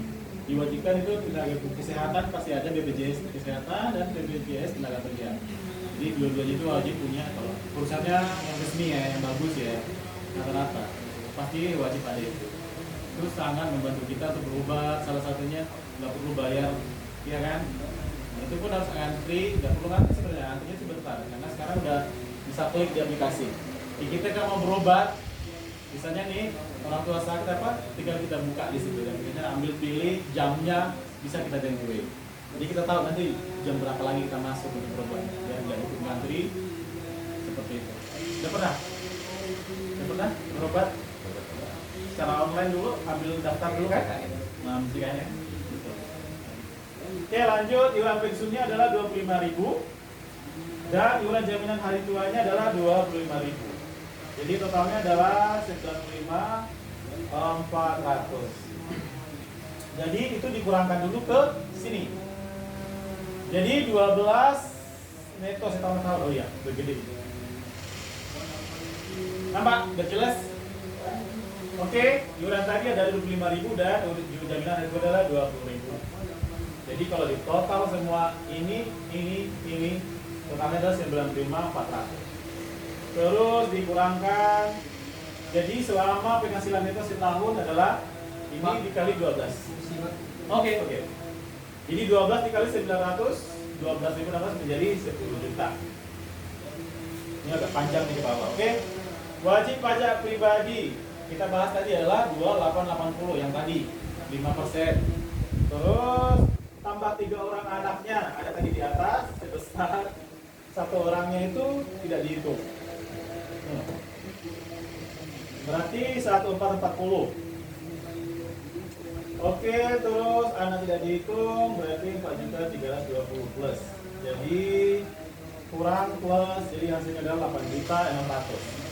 diwajibkan itu tenaga kesehatan pasti ada BPJS kesehatan dan BPJS tenaga kerja. Jadi dua-duanya itu wajib punya. Kalau perusahaannya yang resmi ya, yang bagus ya, rata-rata pasti wajib ada itu. Terus sangat membantu kita untuk berobat, salah satunya nggak perlu bayar, ya kan? Nah, itu pun harus antri, nggak perlu antri sebenarnya, antrinya sebentar, karena sekarang udah bisa klik di aplikasi. Jadi kita kalau mau berobat, misalnya nih orang tua sakit apa, tinggal kita buka di situ dan kita ambil pilih jamnya, bisa kita tentuin. Jadi kita tahu nanti jam berapa lagi kita masuk untuk berobat, biar nggak ikut ngantri seperti itu. Udah pernah? Udah pernah berobat? Secara online dulu, ambil daftar dulu kan? Nah, mesti kan ya. Betul. Oke, lanjut. Iuran pensiunnya adalah 25.000 dan iuran jaminan hari tuanya adalah 25.000. Jadi totalnya adalah 95.400. Jadi itu dikurangkan dulu ke sini. Jadi 12 neto setahun. Oh iya, bergede. Nampak? Udah jelas? Oke, iuran tadi ada 25.000 dan iuran jaminan itu adalah 20.000. Jadi kalau di total semua ini totalnya adalah 95.400. Terus dikurangkan. Jadi selama penghasilan itu setahun adalah ini dikali 12. Oke. Jadi 12 dikali 900, 12.600 menjadi 10 juta. Ini agak panjang nih ke bawah. Oke. Wajib pajak pribadi. Kita bahas tadi adalah 2880 yang tadi 5%. Terus tambah 3 orang anaknya ada tadi di atas sebesar 1 orangnya itu tidak dihitung. Berarti 1440. Oke, terus anak tidak dihitung berarti 4.320 plus. Jadi kurang plus, jadi hasilnya adalah 8.600.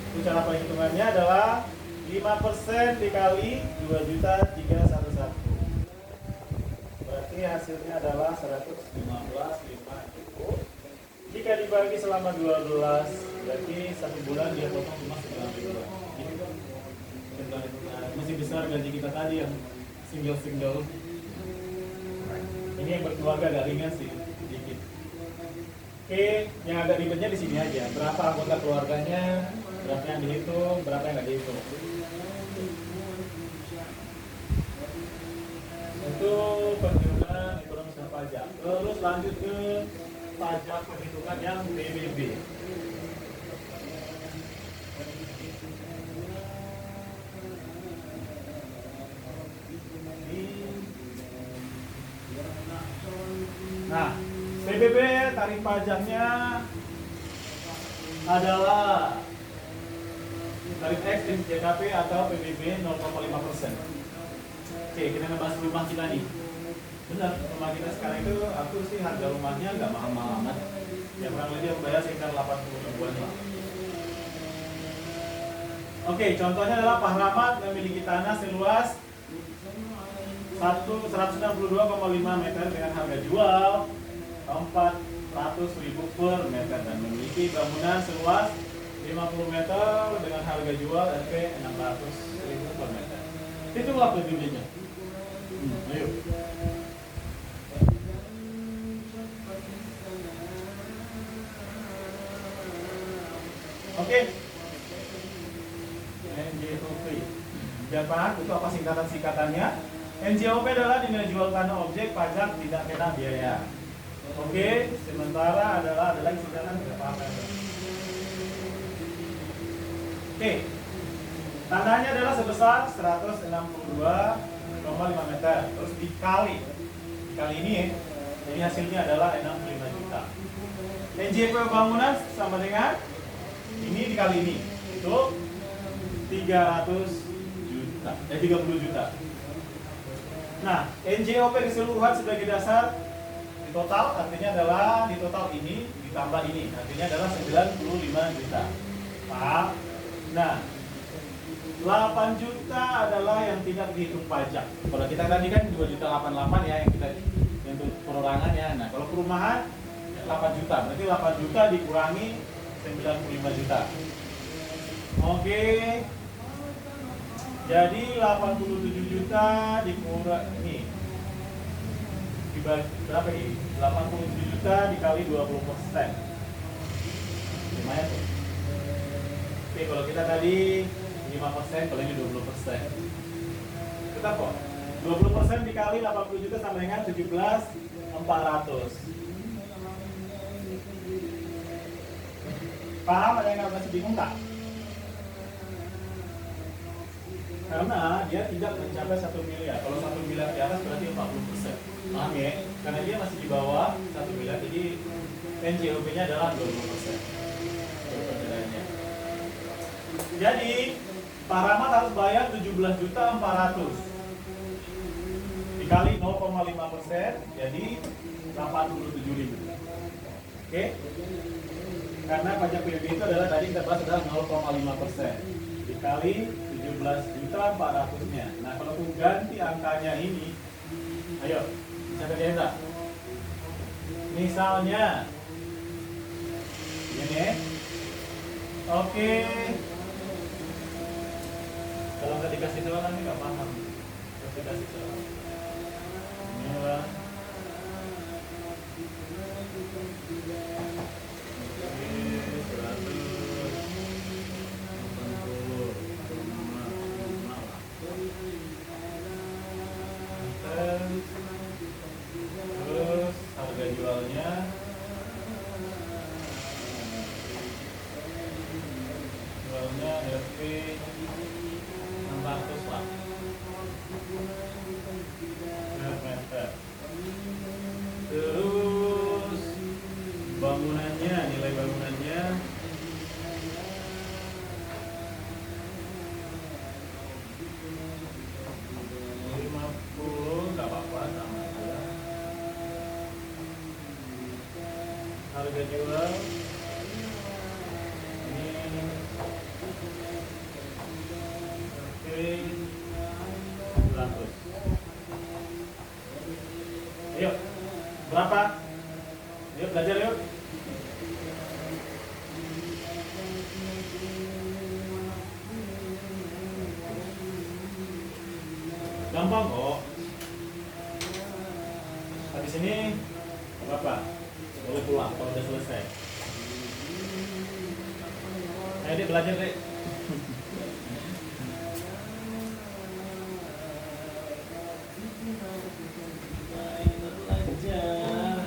Itu cara perhitungannya adalah 5% dikali 2.311. Berarti hasilnya adalah 115.500. Jika dibagi selama 12, berarti 1 bulan dia potong cuma 9.000. Masih besar gaji kita tadi yang single. Ini yang berkeluarga agak ringan sih, sedikit. Oke, yang agak ribetnya di sini aja. Berapa anggota keluarganya, berapa yang dihitung, berapa yang nggak dihitung. Itu perhitungan ekonomi dan pajak. Terus lanjut ke pajak perhitungan yang PBB. Nah, PBB tarif pajaknya adalah tarif X JKP atau PBB 0,5%. Oke, kita ngebahas rumah kita nih. Benar, rumah kita sekarang itu aku sih harga rumahnya nggak mahal-mahal amat. Ya kurang lebih aku bayar sekitar 80 ribuan lah. Oke, contohnya adalah Pak Rahmat memiliki tanah seluas 162,5 meter dengan harga jual 400.000 per meter dan memiliki bangunan seluas 50 meter dengan harga jual RP 600.000 per meter. Itulah PBB-nya. Ayo. Oke. NJOP. Jangan itu apa singkatan-singkatannya? NJOP adalah nilai jual tanah objek pajak tidak kena biaya. Oke, sementara ada lagi singkatan tidak apa-apa. Oke. Tanahnya adalah sebesar 162,5 meter. Terus dikali ini ya. Jadi hasilnya adalah 65 juta. NJP bangunan sama dengan ini dikali ini. Itu 30 juta. Nah, NJOP keseluruhan sebagai dasar di total artinya adalah di total ini ditambah ini artinya adalah 95 juta. Paham? Nah, 8 juta adalah yang tidak dihitung pajak. Kalau kita tadi kan 2.88 ya yang kita yang untuk perorangan ya. Nah, kalau perumahan 8 juta, berarti 8 juta dikurangi 95 juta. Oke. Jadi 87 juta dikurang ini dibagi berapa ini? 87 juta dikali 20%. Lumayan tuh. Oke, kalau kita tadi 5%, kalau ini 20%. Tetap kok. 20% dikali 80 juta sama dengan 17.400. Paham? Ada yang masih bingung tak? Karena dia tidak mencapai 1 miliar. Kalau 1 miliar di atas berarti 40%. Paham ya? Karena dia masih di bawah 1 miliar, jadi NJOP-nya adalah 20%. Itu perbedaannya. Jadi Pak Rahmat harus bayar 17.400 dikali 0,5%, jadi 87.000. Oke? Karena pajak PBB itu adalah tadi kita bahas adalah 0,5% dikali 17.400-nya. Nah, kalau aku ganti angkanya ini, ayo, bisa kerjain tak? Misalnya, ini ya. Oke. Kalau nggak dikasih tahu nanti nggak paham. Harus dikasih tahu. Inilah. Terus harga jualnya FP 600 lah per meter. Terus bangunannya, nilai bangunannya 50, nggak apa-apa, sama aja. Harga jual ini oke 100. Ayo, berapa? Ayo belajar yuk. Gampang kok. Habis ini apa? Boleh pulang kalau udah selesai. Ayo deh belajar deh. Ayo belajar.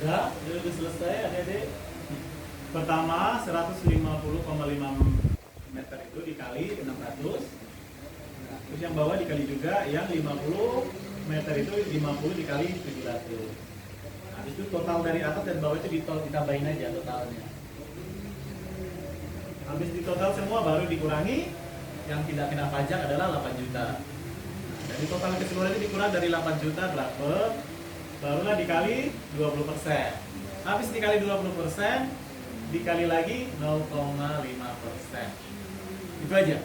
Udah selesai adik-adik. Pertama 150,5 meter itu dikali 600. Terus yang bawah dikali juga yang 50 meter itu 50 dikali 700. Habis itu total dari atas dan bawah itu ditambahin aja totalnya. Habis di total semua baru dikurangi, yang tidak kena pajak adalah 8 juta. Jadi total keseluruhan itu dikurang dari 8 juta berapa? Barulah dikali 20%. Habis dikali 20%, dikali lagi 0,5%. Itu aja.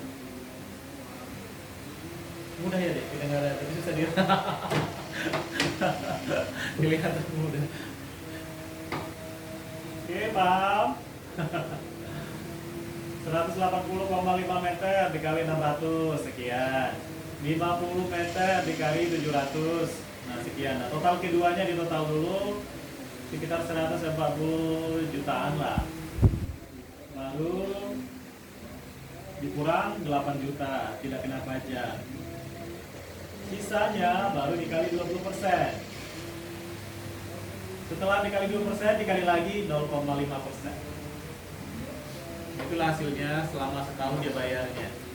Mudah ya deh, kedengaran tapi susah dia. Kelihatan mudah. Oke, paham? 180,5 meter dikali 600 sekian. 50 meter dikali 700. Nah, sekian. Nah, total keduanya di total dulu sekitar 140 jutaan lah. Lalu dikurang 8 juta, tidak kena pajak. Sisanya baru dikali 20%. Setelah dikali 20%, dikali lagi 0,5%. Itulah hasilnya selama setahun dia bayarnya.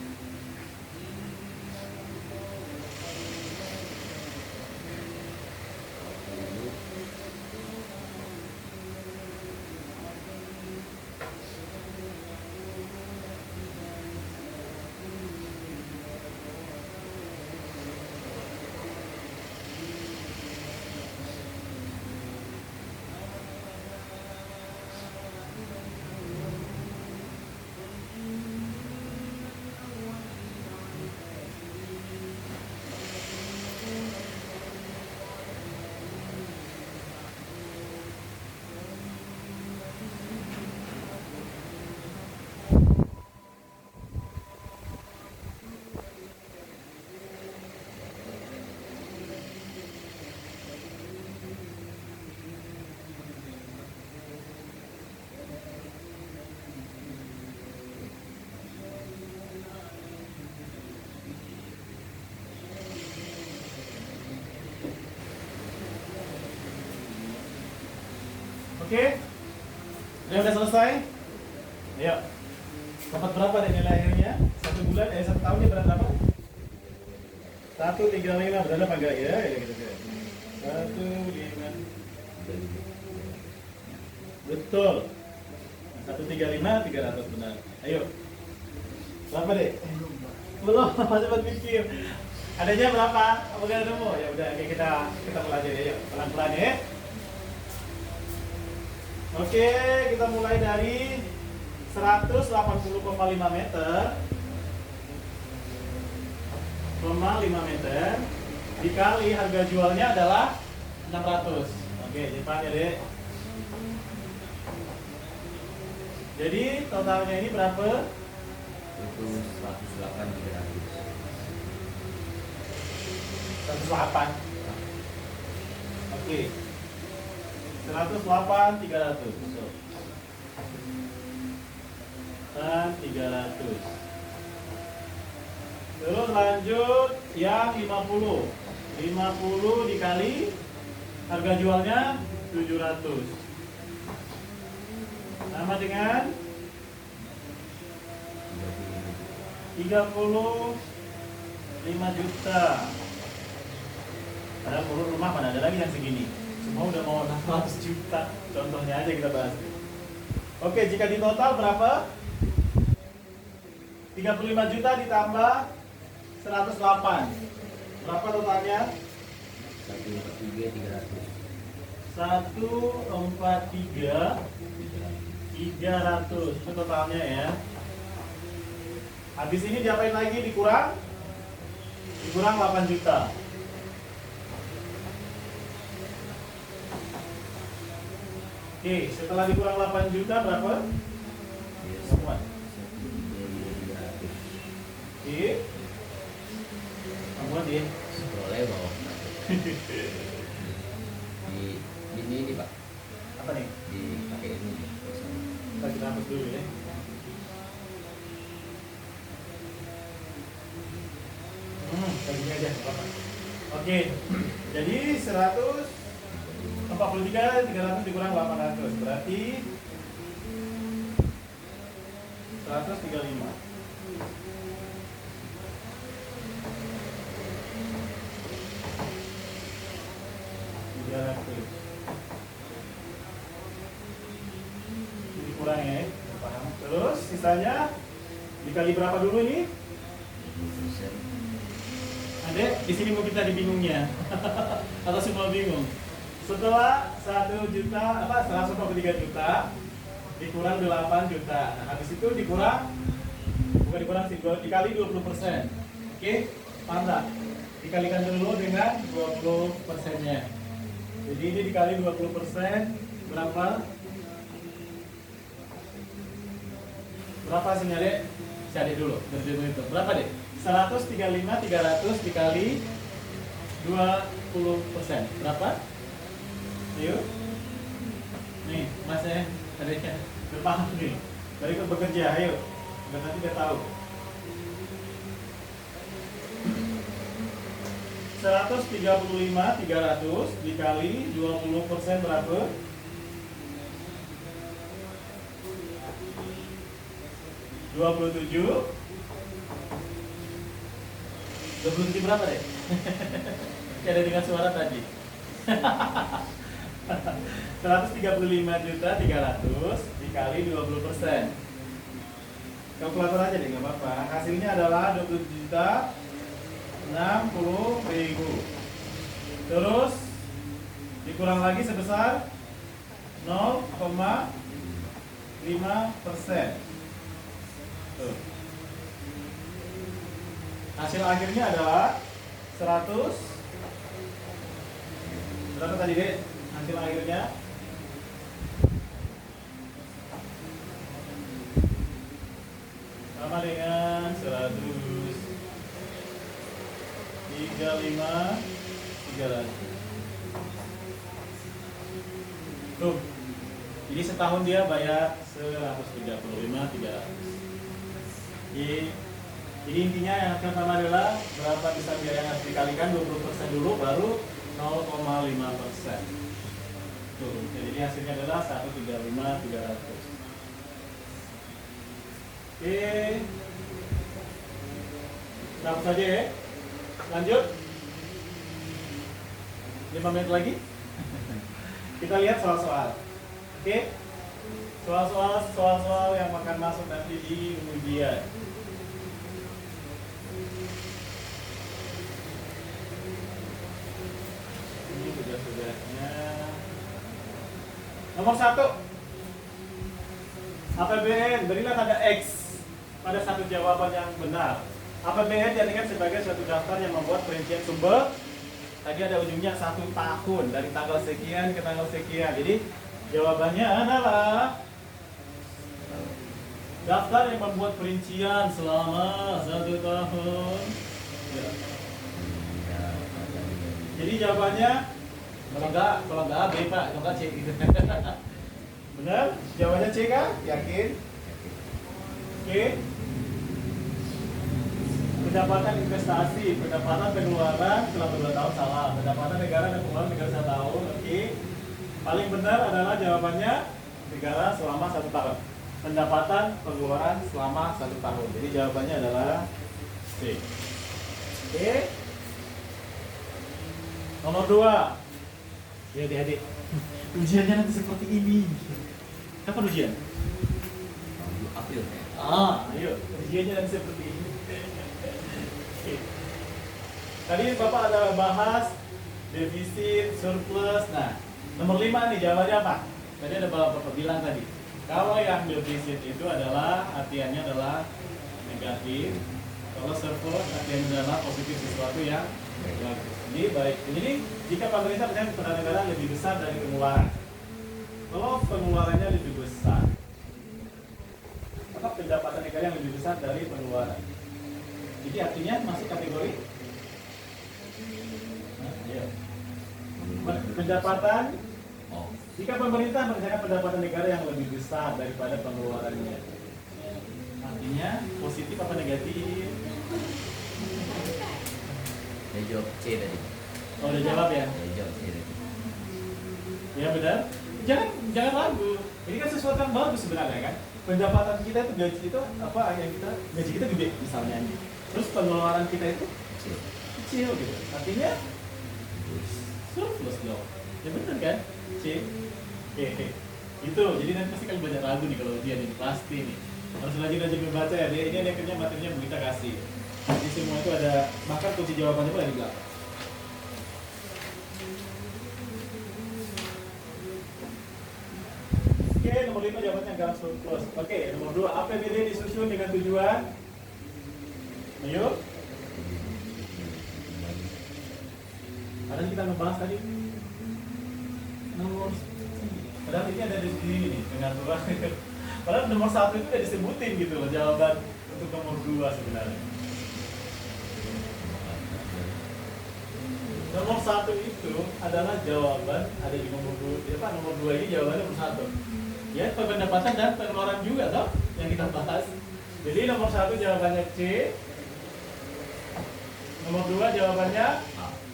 Oke, udah selesai. Ayo, dapat berapa deh nilai akhirnya? 1 tahunnya berapa? 135 berapa apa enggak ya? Ya gitu kan. 15. Betul. 135 300 benar. Ayo. Berapa deh? Belum, masih berpikir. Adanya berapa? Apakah ada nemu? Ya udah, oke, kita mulai aja ya. Pelan-pelan ya. Oke, kita mulai dari 180,5 meter, 5 meter dikali harga jualnya adalah 600. Oke, cepat ya dek. Jadi totalnya ini berapa? Itu 108 300. 108. Oke. 108 300. Dan 300. Terus lanjut yang 50. 50 dikali harga jualnya 700. Sama dengan 35 juta. Padahal urut rumah mana ada lagi yang segini. Semua udah mau 600 juta. Contohnya aja kita bahas. Oke, jika di total berapa? 35 juta ditambah 108. Berapa totalnya? 143 300. 143 300. Itu totalnya ya. Habis ini diapain lagi? Dikurang 8 juta. Oke, setelah dikurang 8 juta berapa? Semua. Oke. Kamu dia. Boleh bawah. Ini Pak. Apa nih? Dipakai ini. Kita hapus dulu ya. Kayak gini aja, apa? Oke. Jadi 180,5 43, 300 dikurang 800 berarti 135. Dikurang ya, paham? Terus sisanya dikali berapa dulu ini? 20%. Adek, di sini mau kita dibingungnya atau semua bingung? Setelah 1 juta, 143 juta dikurang 8 juta. Nah, habis itu dikurang, bukan dikurang sih, dikali 20%. Oke, mantap. Dikalikan dulu dengan 20%-nya. Jadi ini dikali 20% berapa? Berapa hasilnya, Dek? Cari dulu, itu. Berapa, Dek? 135, 300 dikali 20%. Berapa? Ayo. Nih, Masnya, adiknya berpaham nih. Balik ke bekerja, ayo. Biar nanti dia tahu. 135, 300 dikali 20% berapa? 27 berapa, Dek? Ada dengan suara tadi. 135 juta 300 dikali 20%. Kalkulator aja deh, nggak apa-apa. Hasilnya adalah 20 juta 60.000. Terus dikurang lagi sebesar 0,5%. Tuh. Hasil akhirnya adalah 100. Berapa tadi, Dek? Hasil akhirnya sama dengan 135 300. Tuh. Jadi setahun dia bayar 135 300. Jadi intinya yang pertama adalah berapa bisa biaya yang harus dikalikan 20% dulu baru 0,5%. Tuh, jadi hasilnya adalah 135 300. Oke. Langsung saja ya. Lanjut. 5 menit lagi. Kita lihat soal-soal. Oke. Soal-soal yang akan masuk nanti di ujian. Ini sudah-sudahnya. Nomor 1. APBN, berilah tanda X pada satu jawaban yang benar. APBN dijadikan sebagai suatu daftar yang membuat perincian sumber. Tadi ada ujungnya 1 tahun dari tanggal sekian ke tanggal sekian. Jadi jawabannya adalah daftar yang membuat perincian selama 1 tahun. Ya. Jadi jawabannya kalau enggak B, Pak, kalau enggak C gitu. Benar? Jawabannya C kan? Yakin? Oke. Pendapatan investasi, pendapatan pengeluaran selama 2 tahun salah. Pendapatan negara dan pengeluaran negara 1 tahun. Oke. Paling benar adalah jawabannya negara selama 1 tahun. Pendapatan pengeluaran selama 1 tahun. Jadi jawabannya adalah C. Oke. Nomor 2. Ya adik-adik. Ujiannya nanti seperti ini. Kapan ujian? 7 April ya. Ayo, ujiannya nanti seperti ini. Tadi Bapak ada bahas defisit, surplus. Nah, nomor 5 nih jawabannya apa? Tadi ada Bapak bilang tadi. Kalau yang defisit itu adalah artiannya adalah negatif. Kalau surplus artinya adalah positif, sesuatu yang bagus. Jadi baik. Jadi jika pemerintah punya pendapatan negara lebih besar dari pengeluaran. Kalau pengeluarannya lebih besar, apa pendapatan negara yang lebih besar dari pengeluaran? Jadi artinya masuk kategori ya. Pendapatan. Jika pemerintah merencanakan pendapatan negara yang lebih besar daripada pengeluarannya, artinya positif apa negatif? Saya jawab C tadi. Oh, udah jawab ya? Saya jawab C tadi. Ya benar. Jangan ragu. Ini kan sesuatu yang bagus sebenarnya kan. Pendapatan kita itu gaji itu apa yang kita gaji kita gede misalnya nih. Terus pengeluaran kita itu Kecil. kecil gitu. Artinya surplus loh. Ya benar kan? C. Oke. Itu. Jadi nanti pasti kalian banyak ragu nih kalau dia nih pasti nih. Harus rajin-rajin membaca ya. Dia ini akhirnya materinya kita kasih. Jadi semua itu ada bahkan kunci jawabannya pun ada di belakang. Oke, nomor 5 jawabannya anggaran surplus. Oke, nomor 2 APBD disusun dengan tujuan. Ayo. Padahal kita ngebahas tadi nomor, padahal ini ada di sini nih dengan dua. Padahal nomor 1 itu udah disebutin gitu loh jawaban untuk nomor 2 sebenarnya. Nomor 1 itu adalah jawaban ada di nomor 2. Ya Pak, nomor 2 ini jawabannya nomor 1. Ya, pendapatan dan pengeluaran juga toh yang kita bahas. Jadi nomor 1 jawabannya C. Nomor 2 jawabannya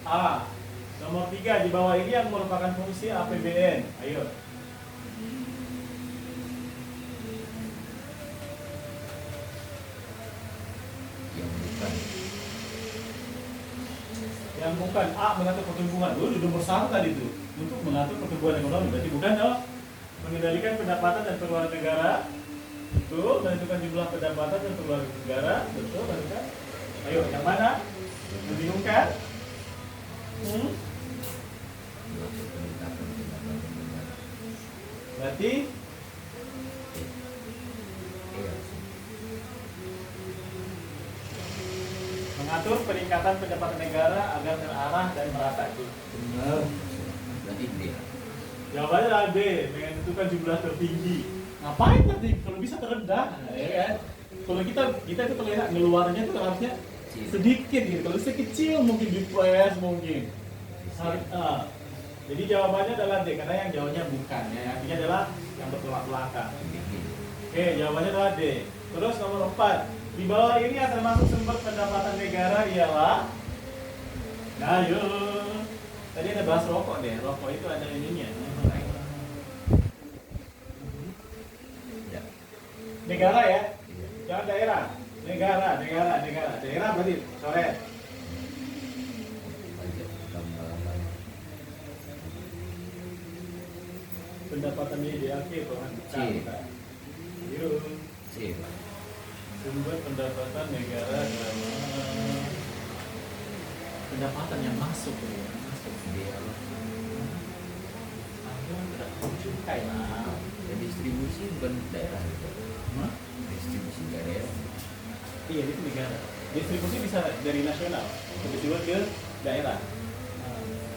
A. Nomor 3 di bawah ini yang merupakan fungsi APBN. Ayo. Yang bukan A mengatur pertumbuhan. Di nomor 1 tadi itu untuk mengatur pertumbuhan ekonomi. Berarti bukan dong. Mengendalikan pendapatan dan pengeluaran negara. Betul, menentukan jumlah pendapatan dan pengeluaran negara. Betul, kan? Ayo, yang mana? Membingungkan? Berarti mengatur peningkatan pendapatan negara agar terarah dan merata itu. Benar. Berarti D. Jawabannya adalah B, menentukan jumlah tertinggi. Ngapain nanti kalau bisa terendah, ya kan? Kalau kita itu terlihat ngeluarnya itu harusnya sedikit gitu. Kalau sekecil mungkin di press mungkin. Jadi jawabannya adalah D karena yang jawabnya bukan ya. Artinya adalah yang bertolak belakang. Oke, jawabannya adalah D. Terus nomor 4. Di bawah ini yang termasuk sumber pendapatan negara ialah. Nah, yuk. Tadi ada bahas rokok deh. Rokok itu ada ininya. Negara ya? Jangan daerah. Negara. Daerah berarti coret. Pendapatannya DAP Tuhan. C. Yuk. C. Sumber pendapatan negara adalah pendapatan yang masuk ya. Dia Cukai lah. ya distribusi bukan daerah gitu. Distribusi nggak daerah. Iya itu negara. Distribusi bisa dari nasional, distribusi ke daerah.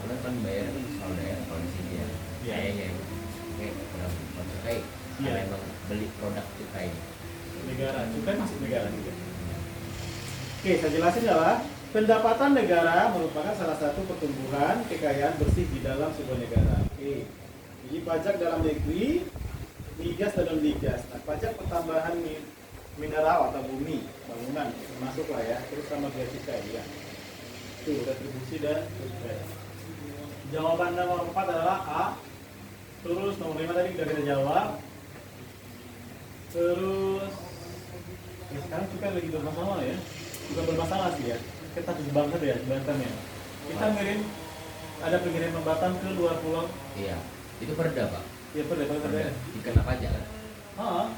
Kalau kan bayar kan soal daerah kalau di sini ya. Iya. Kayaknya kayak produk cukai. Iya. Ada emang beli produk cukai. Negara, cukai masuk negara juga. Oke, saya jelasin adalah pendapatan negara merupakan salah satu pertumbuhan kekayaan bersih di dalam sebuah negara. Oke. Jadi pajak dalam negeri, migas dan non migas. Nah, pajak pertambahan mineral atau bumi, bangunan, termasuk lah ya. Terus sama biaya cukai ya. Itu retribusi dan cukai. Jawaban nomor 4 adalah A. Terus nomor 5 tadi sudah kita jawab. Terus ya sekarang cukai lagi bermasalah ya. Bukan bermasalah sih ya. Kita takut banget ya Batam ya. Kita ngirim ada pengiriman Batam ke luar pulau. Iya. Itu perda pak. Ya perda. Dikena pajak kan.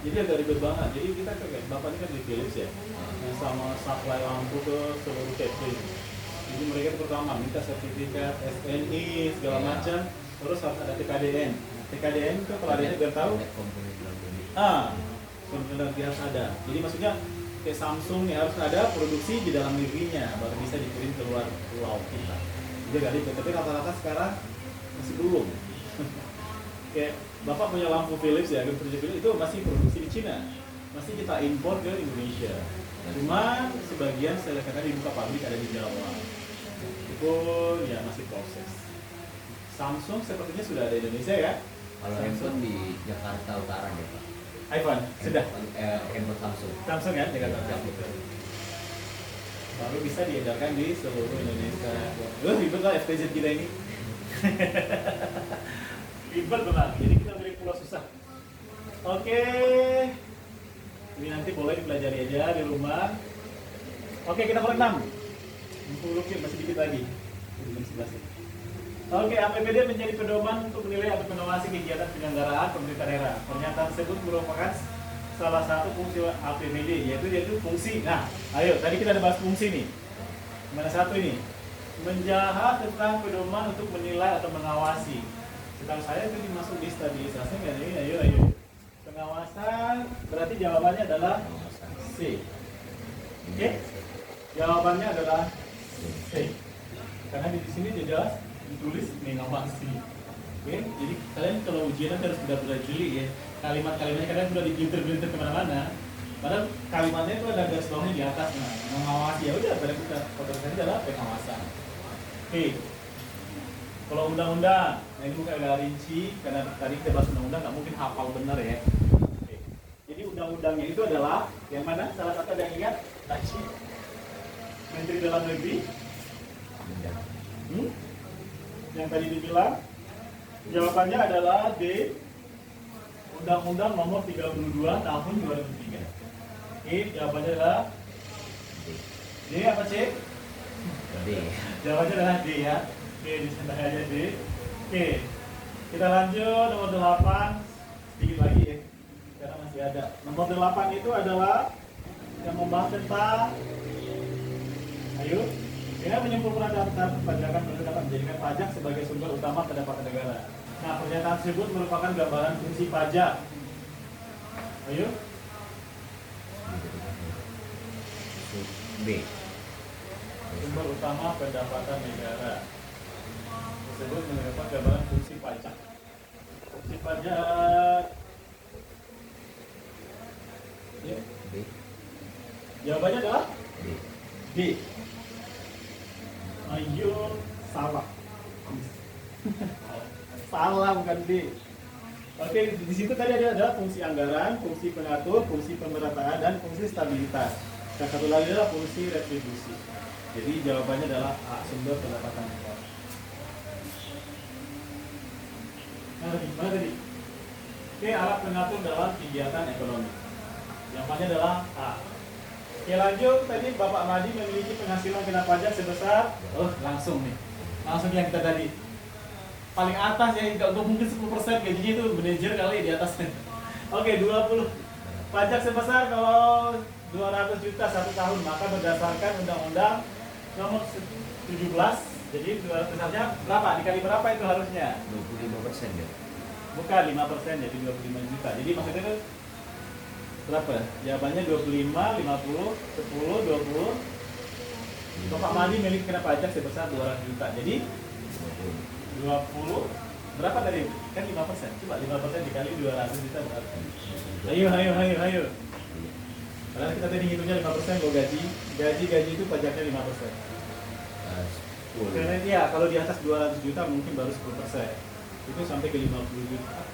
Jadi agak ribet banget. Jadi kita kayak bapak ini kan di Philips ya. Yang sama supply lampu ke seluruh catering. Jadi mereka itu pertama minta sertifikat SNI segala Iya. macam. Terus harus ada TKDN. TKDN itu kalau ada biar tahu. Komponen dalam negeri. Benar-benar harus ada. Jadi maksudnya kayak Samsung nih harus ada produksi di dalam negerinya baru bisa dikirim ke luar pulau kita. Jadi agak ribet. Tapi rata-rata sekarang masih belum. Kayak bapak punya lampu Philips ya, Philips itu masih produksi di Cina, masih kita impor ke Indonesia. Cuma sebagian saya katakan dibuka pabrik ada di Jawa. Itu ya masih proses. Samsung sepertinya sudah ada di Indonesia ya. Kalau handphone di Jakarta Utara deh pak. iPhone sudah. Handphone Samsung. Samsung ya, Jakarta. Iya. Baru bisa diedarkan di seluruh Indonesia. Ribet lah FTZ kita ini. ribet benar. Jadi kita pilih pulau susah. Oke. Ini nanti boleh dipelajari aja di rumah. Oke, kita mulai 6. Masih dikit lagi. Jam 11 ya. Oke, APBD menjadi pedoman untuk menilai atau mengawasi kegiatan penyelenggaraan pemerintah daerah. Pernyataan tersebut merupakan salah satu fungsi APBD, yaitu fungsi. Nah, ayo, tadi kita ada bahas fungsi nih. Mana satu ini? Menjahat tentang pedoman untuk menilai atau mengawasi. Setahu saya itu dimasuk di stabilisasi nggak nih? Ayo. Pengawasan berarti jawabannya adalah C. Oke? Jawabannya adalah C. Karena di sini jelas ditulis mengawasi. Oke? Jadi kalian kalau ujian harus benar-benar jeli ya. Kalimat-kalimatnya kalian sudah digelintir-gelintir kemana-mana. Padahal kalimatnya itu ada garis bawahnya di atas. Nah, mengawasi ya udah pada kita potensinya adalah pengawasan. Oke. Kalau undang-undang, nah ini bukan agak rinci karena tadi kita bahas undang-undang nggak mungkin hafal benar ya. Oke. Jadi undang-undangnya itu adalah yang mana? Salah satu yang ingat tadi Menteri Dalam Negeri. Yang tadi dibilang jawabannya adalah D. Undang-Undang Nomor 32 Tahun 2003. Oke, jawabannya adalah D apa C? D. Jawabannya adalah D ya. Oke, di sana aja D. Oke, kita lanjut nomor 8. Sedikit lagi ya, karena masih ada. Nomor 8 itu adalah yang membahas tentang dengan menyimpulkan daftar perpajakan dapat menjadikan pajak sebagai sumber utama pendapatan negara. Nah, pernyataan tersebut merupakan gambaran fungsi pajak. Ayo. B. Sumber utama pendapatan negara. Tersebut merupakan gambaran fungsi pajak. Fungsi pajak. Ya. B. Jawabannya adalah D. D. Ayo, salah. Salah bukan D. Oke, di situ tadi ada fungsi anggaran, fungsi pengatur, fungsi pemerataan, dan fungsi stabilitas. Dan satu lagi adalah fungsi retribusi. Jadi jawabannya adalah A, sumber pendapatan negara. Nah, gimana tadi? Oke, alat pengatur dalam kegiatan ekonomi. Jawabannya adalah A. Oke, lanjut. Tadi Bapak Madi memiliki penghasilan kena pajak sebesar langsung yang kita tadi paling atas ya, nggak mungkin 10% gajinya itu manajer kali di atasnya. Oke, 20 pajak sebesar kalau 200 juta 1 tahun, maka berdasarkan Undang-Undang Nomor 17, jadi 200 saja berapa? Dikali berapa itu harusnya? 25% ya. Bukan 5%, jadi 25 juta. Jadi maksudnya itu berapa? Jawabannya 25, 50, 10, 20. Bapak Madi milik kena pajak sebesar 200 juta. Jadi 20 berapa tadi? Kan 5%. Coba 5% dikali 200 juta berapa? Ayo. Karena kita tadi hitungnya 5% kalau gaji itu pajaknya 5%. Karena ya kalau di atas 200 juta mungkin baru 10%. Itu sampai ke 50 juta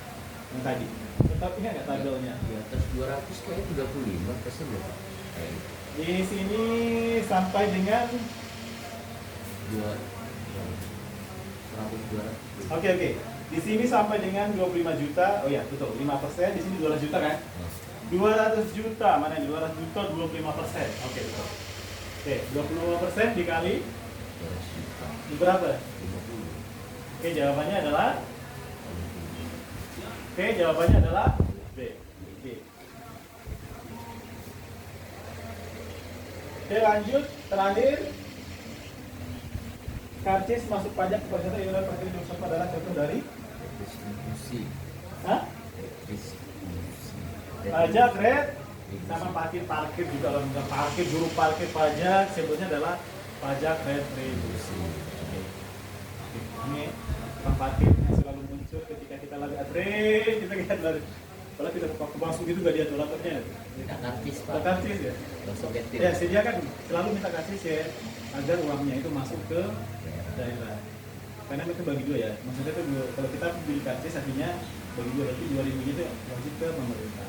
yang tadi. Tetap ingat nggak tabelnya? Di atas 200 kayaknya 35% ya Pak. Di sini sampai dengan 200. Oke. Di sini sampai dengan 25 juta. Oh ya, betul. 5%. Di sini 200 juta kan? 200 juta. Mana ini? 200 juta 25%. Oke, betul. Oke, 25% dikali 200 juta. berapa? 50. Oke, jawabannya adalah B. Oke, lanjut. Terakhir, karcis masuk pajak ke peserta yang adalah parkir peserta adalah contoh dari Distribusi. Distribusi. pajak red sama parkir juga. Kalau bukan parkir, juru parkir pajak sebutnya adalah pajak retribusi. Ini tukang parkir yang selalu muncul ketika kita lagi adren, kita lihat lari. Kalau kita masuk itu gak diatur laptopnya. Minta kartis Pak. Karcis ya. Langsung getir. Ya, sediakan selalu minta kasih share agar uangnya itu masuk ke daerah. Karena itu bagi dua ya. Maksudnya itu kalau kita beli karcis artinya bagi dua, berarti 2.000 itu wajib ke pemerintah.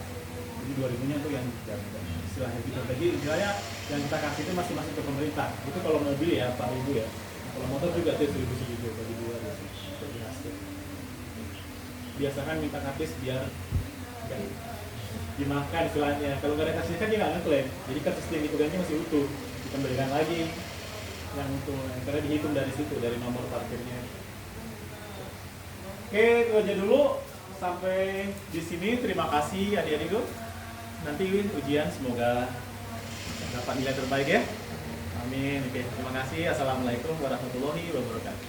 Jadi 2.000-nya itu yang istilahnya gitu. Jadi istilahnya yang kita kasih itu masih masuk ke pemerintah. Itu kalau mobil ya 4.000 ya. Kalau motor juga distribusi juga bagi dua ya. Jadi hasil. biasakan minta kartis biar ya, dimakan istilahnya. Kalau nggak ada kartis kan dia nggak ngeklaim. Jadi kartis yang dipegangnya masih utuh, dikembalikan lagi yang utuh karena dihitung dari situ, dari nomor parkirnya. Oke, itu aja dulu sampai di sini. Terima kasih adik-adikku. Nanti ujian semoga dapat nilai terbaik ya. Amin. Oke, terima kasih. Assalamualaikum warahmatullahi wabarakatuh.